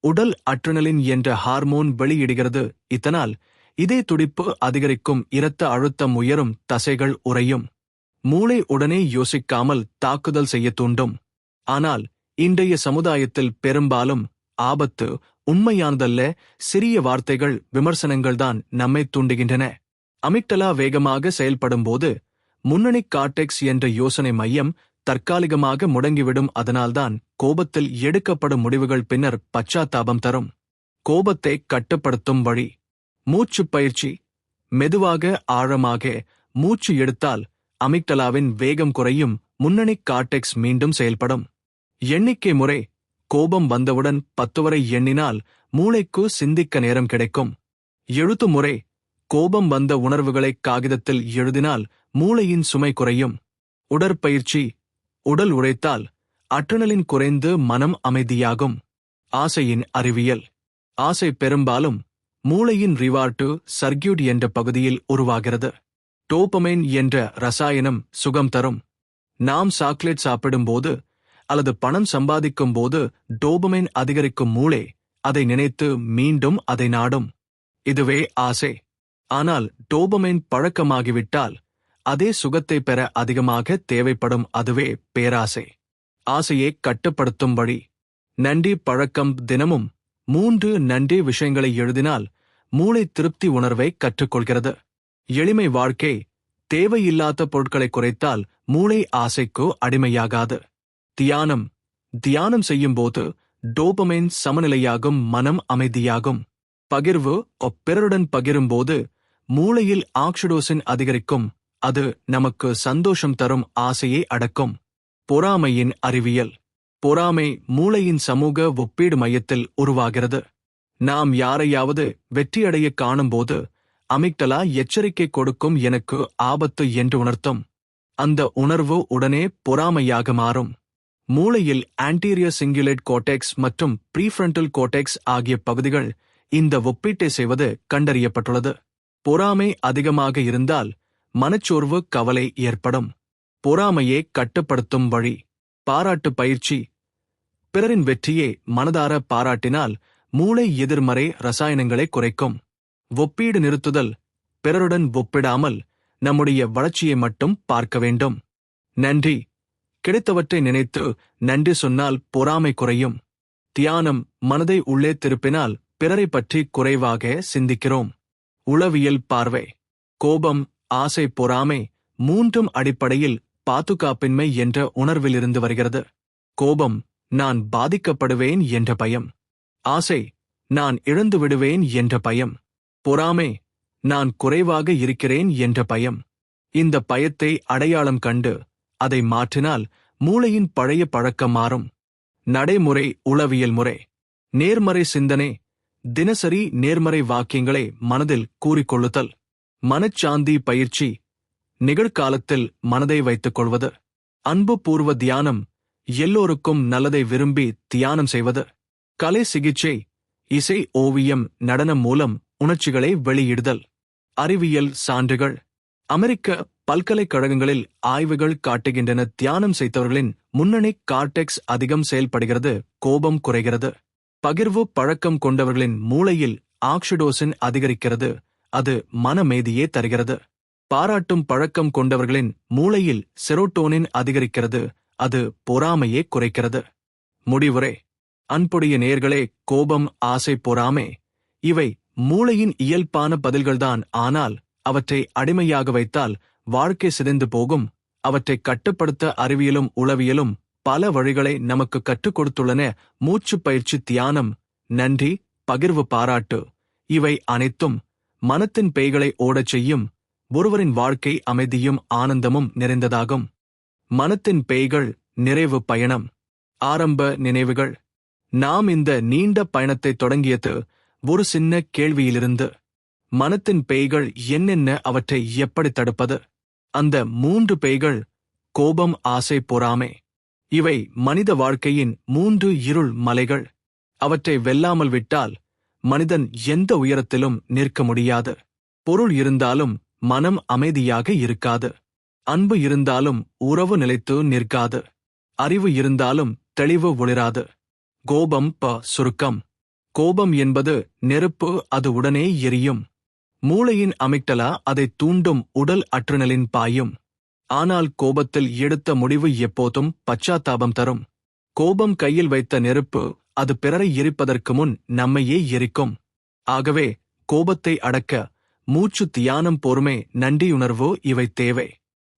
உடல் அட்ரினலின் என்ற ஹார்மோன் வெளியிடுகிறது. இதனால் இதே துடிப்பு அதிகரிக்கும், இரத்த அழுத்தம் உயரும், தசைகள் உறையும். மூளை உடனே யோசிக்காமல் தாக்குதல் செய்ய தூண்டும். ஆனால் இன்றைய சமுதாயத்தில் பெரும்பாலும் ஆபத்து உண்மையானதல்ல, சிறிய வார்த்தைகள், விமர்சனங்கள்தான் நம்மை தூண்டுகின்றன. அமிக்டலா வேகமாக செயல்படும்போது முன்னணி கார்டெக்ஸ் என்ற யோசனை மையம் தற்காலிகமாக முடங்கிவிடும். அதனால்தான் கோபத்தில் எடுக்கப்படும் முடிவுகள் பின்னர் பச்சாத்தாபம் தரும். கோபத்தை கட்டுப்படுத்தும் வழி: மூச்சுப் பயிற்சி. மெதுவாக ஆழமாக மூச்சு எடுத்தால் அமிக்டலாவின் வேகம் குறையும், முன்னணி கார்டெக்ஸ் மீண்டும் செயல்படும். எண்ணிக்கை முறை: கோபம் வந்தவுடன் 10 வரை எண்ணினால் மூளைக்கு சிந்திக்க நேரம் கிடைக்கும். எழுத்து முறை: கோபம் வந்த உணர்வுகளை காகிதத்தில் எழுதினால் மூளையின் சுமை குறையும். உடற்பயிற்சி: உடல் உழைத்தால் அட்ரினலின் குறைந்து மனம் அமைதியாகும். ஆசையின் அறிவியல்: ஆசை பெரும்பாலும் மூளையின் ரிவார்டு சர்க்யூட் என்ற பகுதியில் உருவாகிறது. டோபமைன் என்ற ரசாயனம் சுகம் தரும். நாம் சாக்லேட் சாப்பிடும்போது அல்லது பணம் சம்பாதிக்கும் போது டோபமைன் அதிகரிக்கும். மூளை அதை நினைத்து மீண்டும் அதை நாடும். இதுவே ஆசை. ஆனால் டோபமைன் பழக்கமாகிவிட்டால் அதே சுகத்தை பெற அதிகமாக தேவைப்படும். அதுவே பேராசை. ஆசையை கட்டுப்படுத்தும் வழி: நன்றி பழக்கம். தினமும் 3 நன்றி விஷயங்களை எழுதினால் மூளை திருப்தி உணர்வை கற்றுக்கொள்கிறது. எளிமை வாழ்க்கை: தேவையில்லாத பொருட்களை குறைத்தால் மூளை ஆசைக்கு அடிமையாகாது. தியானம். தியானம் செய்யும்போது டோபமைன் சமநிலையாகும், மனம் அமைதியாகும். பகிர்வு: பிறருடன் பகிரும்போது மூளையில் ஆக்சிடோசின் அதிகரிக்கும். அது நமக்கு சந்தோஷம் தரும், ஆசையை அடக்கும். பொறாமையின் அறிவியல்: பொறாமை மூளையின் சமூக ஒப்பீடு மையத்தில் உருவாகிறது. நாம் யாரையாவது வெற்றியடைய காணும்போது அமிக்டலா எச்சரிக்கை கொடுக்கும், எனக்கு ஆபத்து என்று உணர்த்தும். அந்த உணர்வு உடனே பொறாமையாக மாறும். மூளையில் ஆன்டீரியர் சிங்குலேட் கோர்டெக்ஸ் மற்றும் ப்ரீஃப்ரண்டல் கோர்டெக்ஸ் ஆகிய பகுதிகள் இந்த ஒப்பீட்டை செய்வது கண்டறியப்பட்டுள்ளது. பொறாமை அதிகமாக இருந்தால் மனச்சோர்வு, கவலை ஏற்படும். பொறாமையை கட்டுப்படுத்தும் வழி: பாராட்டு பயிற்சி. பிறரின் வெற்றியை மனதார பாராட்டினால் மூளை எதிர்மறை ரசாயனங்களை குறைக்கும். ஒப்பீடு நிறுத்துதல்: பிறருடன் ஒப்பிடாமல் நம்முடைய வளர்ச்சியை மட்டும் பார்க்க வேண்டும். நன்றி. கிடைத்தவற்றை நினைத்து நன்றி சொன்னால் பொறாமை குறையும். தியானம்: மனதை உள்ளே திருப்பினால் பிறரை பற்றி குறைவாக சிந்திக்கிறோம். உளவியல் பார்வை: கோபம், ஆசை, பொறாமை மூன்றும் அடிப்படையில் பாதுகாப்பின்மை என்ற உணர்விலிருந்து வருகிறது. கோபம்: நான் பாதிக்கப்படுவேன் என்ற பயம். ஆசை: நான் இழந்து விடுவேன் என்ற பயம். பொறாமை: நான் குறைவாக இருக்கிறேன் என்ற பயம். இந்த பயத்தை அடையாளம் கண்டு அதை மாற்றினால் மூளையின் பழைய பழக்கம் மாறும். நடைமுறை உளவியல் முறை: நேர்மறை சிந்தனை. தினசரி நேர்மறை வாக்கியங்களை மனதில் கூறிக்கொள்ளுதல். மனச்சாந்தி பயிற்சி: நிகழ்காலத்தில் மனதை வைத்துக் கொள்வது. அன்பு பூர்வ தியானம்: எல்லோருக்கும் நல்லதை விரும்பி தியானம் செய்வது. கலை சிகிச்சை: இசை, ஓவியம், நடனம் மூலம் உணர்ச்சிகளை வெளியிடுதல். அறிவியல் சான்றுகள்: அமெரிக்க பல்கலைக்கழகங்களில் ஆய்வுகள் காட்டுகின்றன, தியானம் செய்தவர்களின் முன்னணி கார்டெக்ஸ் அதிகம் செயல்படுகிறது, கோபம் குறைகிறது. பகிர்வு பழக்கம் கொண்டவர்களின் மூளையில் ஆக்சிடோசின் அதிகரிக்கிறது, அது மனமேதியே தருகிறது. பாராட்டும் பழக்கம் கொண்டவர்களின் மூளையில் செரோட்டோனின் அதிகரிக்கிறது, அது பொறாமையே குறைக்கிறது. முடிவுரை: அன்புடைய நேயர்களே, கோபம், ஆசை, பொறாமை இவை மூளையின் இயல்பான பதில்கள்தான். ஆனால் அவற்றை அடிமையாக வைத்தால் வாழ்க்கை சிதைந்து போகும். அவற்றை கட்டுப்படுத்த அறிவியலும் உளவியலும் பல வழிகளை நமக்கு கற்றுக் கொடுத்துள்ளன. மூச்சுப் பயிற்சி, தியானம், நன்றி, பகிர்வு, பாராட்டு இவை அனைத்தும் மனத்தின் பேய்களை ஓடச் செய்யும். ஒருவரின் வாழ்க்கை அமைதியும் ஆனந்தமும் நிறைந்ததாகும். மனத்தின் பேய்கள் நிறைவு பயணம். ஆரம்ப நினைவுகள். நாம் இந்த நீண்ட பயணத்தை தொடங்கியது ஒரு சின்ன கேள்வியிலிருந்து. மனத்தின் பேய்கள் என்னென்ன, அவற்றை எப்படி தடுப்பது? அந்த 3 பேய்கள்: கோபம், ஆசை, பொறாமை. இவை மனித வாழ்க்கையின் 3 இருள் மலைகள். அவற்றை வெல்லாமல் விட்டால் மனிதன் எந்த உயரத்திலும் நிற்க முடியாது. பொருள் இருந்தாலும் மனம் அமைதியாக இருக்காது. அன்பு இருந்தாலும் உறவு நிலைத்து நிற்காது. அறிவு இருந்தாலும் தெளிவு ஒளிராது. கோபம் சுருக்கம். கோபம் என்பது நெருப்பு, அது உடனே எரியும். மூளையின் அமிக்டலா அதை தூண்டும், உடல் அட்ரினலின் பாயும். ஆனால் கோபத்தில் எடுத்த முடிவு எப்போதும் பச்சாத்தாபம் தரும். கோபம் கையில் வைத்த நெருப்பு, அது பிறரை எரிப்பதற்கு முன் நம்மையே எரிக்கும். ஆகவே கோபத்தை அடக்க மூச்சு, தியானம், பொறுமை, நன்றியுணர்வு இவை தேவை.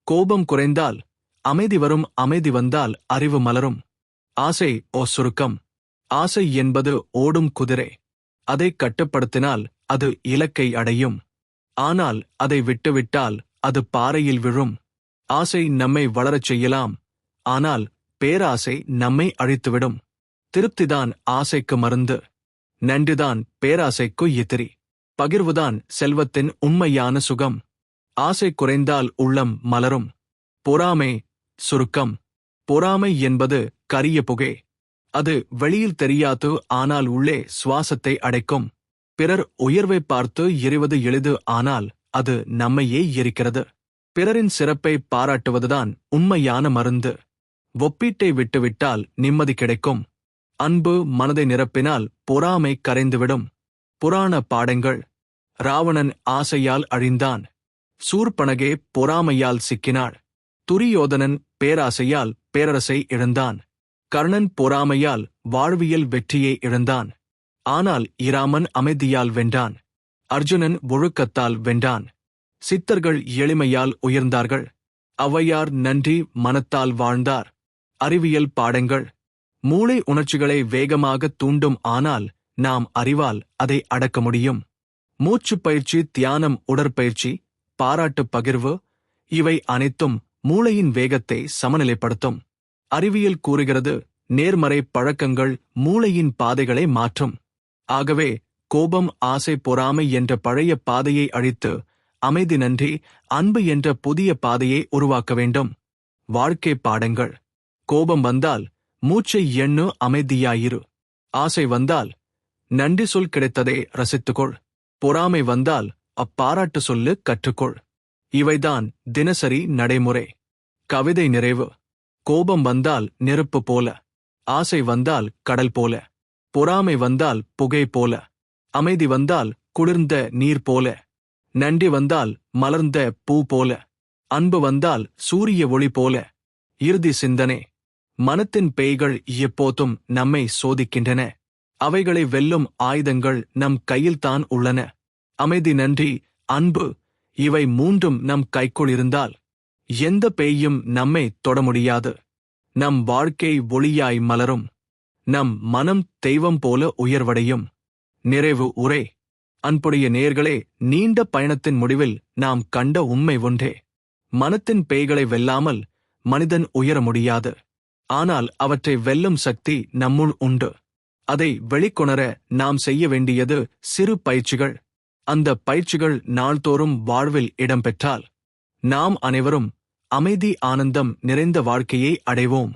கோபம் குறைந்தால் அமைதி வரும், அமைதி வந்தால் அறிவு மலரும். ஆசை சுருக்கம். ஆசை என்பது ஓடும் குதிரை. அதை கட்டுப்படுத்தினால் அது இலக்கை அடையும். ஆனால் அதை விட்டுவிட்டால் அது பாறையில் விழும். ஆசை நம்மை வளரச் செய்யலாம், ஆனால் பேராசை நம்மை அழித்துவிடும். திருப்திதான் ஆசைக்கு மருந்து. நன்றிதான் பேராசைக்கு எதிரி. பகிர்வுதான் செல்வத்தின் உண்மையான சுகம். ஆசை குறைந்தால் உள்ளம் மலரும். பொறாமை சுருக்கம். பொறாமை என்பது கரிய புகை. அது வெளியில் தெரியாது, ஆனால் உள்ளே சுவாசத்தை அடைக்கும். பிறர் உயர்வை பார்த்து எரிவது எளிது, ஆனால் அது நம்மையே எரிக்கிறது. பிறரின் சிறப்பை பாராட்டுவதுதான் உண்மையான மருந்து. ஒப்பீட்டை விட்டுவிட்டால் நிம்மதி கிடைக்கும். அன்பு மனதை நிரப்பினால் பொறாமை கரைந்துவிடும். புராண பாடங்கள். ராவணன் ஆசையால் அழிந்தான். சூர்பனகே பொறாமையால் சிக்கினாள். துரியோதனன் பேராசையால் பேரரசை இழந்தான். கர்ணன் பொறாமையால் வாழ்வியல் வெற்றியை இழந்தான். ஆனால் இராமன் அமைதியால் வென்றான். அர்ஜுனன் ஒழுக்கத்தால் வென்றான். சித்தர்கள் எளிமையால் உயர்ந்தார்கள். ஔவையார் நன்றி மனத்தால் வாழ்ந்தார். அறிவியல் பாடங்கள். மூளை உணர்ச்சிகளை வேகமாக தூண்டும், ஆனால் நாம் அறிவால் அதை அடக்க முடியும். மூச்சுப் பயிற்சி, தியானம், உடற்பயிற்சி, பாராட்டு, பகிர்வு இவை அனைத்தும் மூளையின் வேகத்தை சமநிலைப்படுத்தும். அறிவியல் கூறுகிறது, நேர்மறை பழக்கங்கள் மூளையின் பாதைகளை மாற்றும். ஆகவே கோபம், ஆசை, பொறாமை என்ற பழைய பாதையை அழித்து அமைதி, நன்றி, அன்பு என்ற புதிய பாதையை உருவாக்க வேண்டும். வாழ்க்கை பாடங்கள். கோபம் வந்தால் மூச்சை எண்ணு, அமைதியாயிரு. ஆசை வந்தால் நன்றி சொல், கிடைத்ததை ரசித்துக்கொள். பொறாமை வந்தால் அப்பாராட்டு சொல்லு, கற்றுக்கொள். இவைதான் தினசரி நடைமுறை. கவிதை நிறைவு. கோபம் வந்தால் நெருப்பு போல, ஆசை வந்தால் கடல் போல, பொறாமை வந்தால் புகை போல, அமைதி வந்தால் குளிர்ந்த நீர் போல, நன்றி வந்தால் மலர்ந்த பூ போல, அன்பு வந்தால் சூரிய ஒளி போல. இறுதி சிந்தனை. மனத்தின் பேய்கள் எப்போதும் நம்மை சோதிக்கின்றன. அவைகளை வெல்லும் ஆயுதங்கள் நம் கையில்தான் உள்ளன. அமைதி, நன்றி, அன்பு இவை மூன்றும் நம் கைக்குள் இருந்தால் எந்த பேயும் நம்மை தொட முடியாது. நம் வாழ்க்கை ஒளியாய் மலரும். நம் மனம் தெய்வம் போல உயர்வடையும். நிறைவு உரை. அன்புடைய நேயர்களே, நீண்ட பயணத்தின் முடிவில் நாம் கண்ட உண்மை ஒன்றே: மனத்தின் பேய்களை வெல்லாமல் மனிதன் உயர முடியாது. ஆனால் அவற்றை வெல்லும் சக்தி நம்முள் உண்டு. அதை வெளிக்கொணர நாம் செய்ய வேண்டியது சிறு பயிற்சிகள். அந்த பயிற்சிகள் நாள்தோறும் வாழ்வில் இடம்பெற்றால் நாம் அனைவரும் அமைதி, ஆனந்தம் நிறைந்த வாழ்க்கையை அடைவோம்.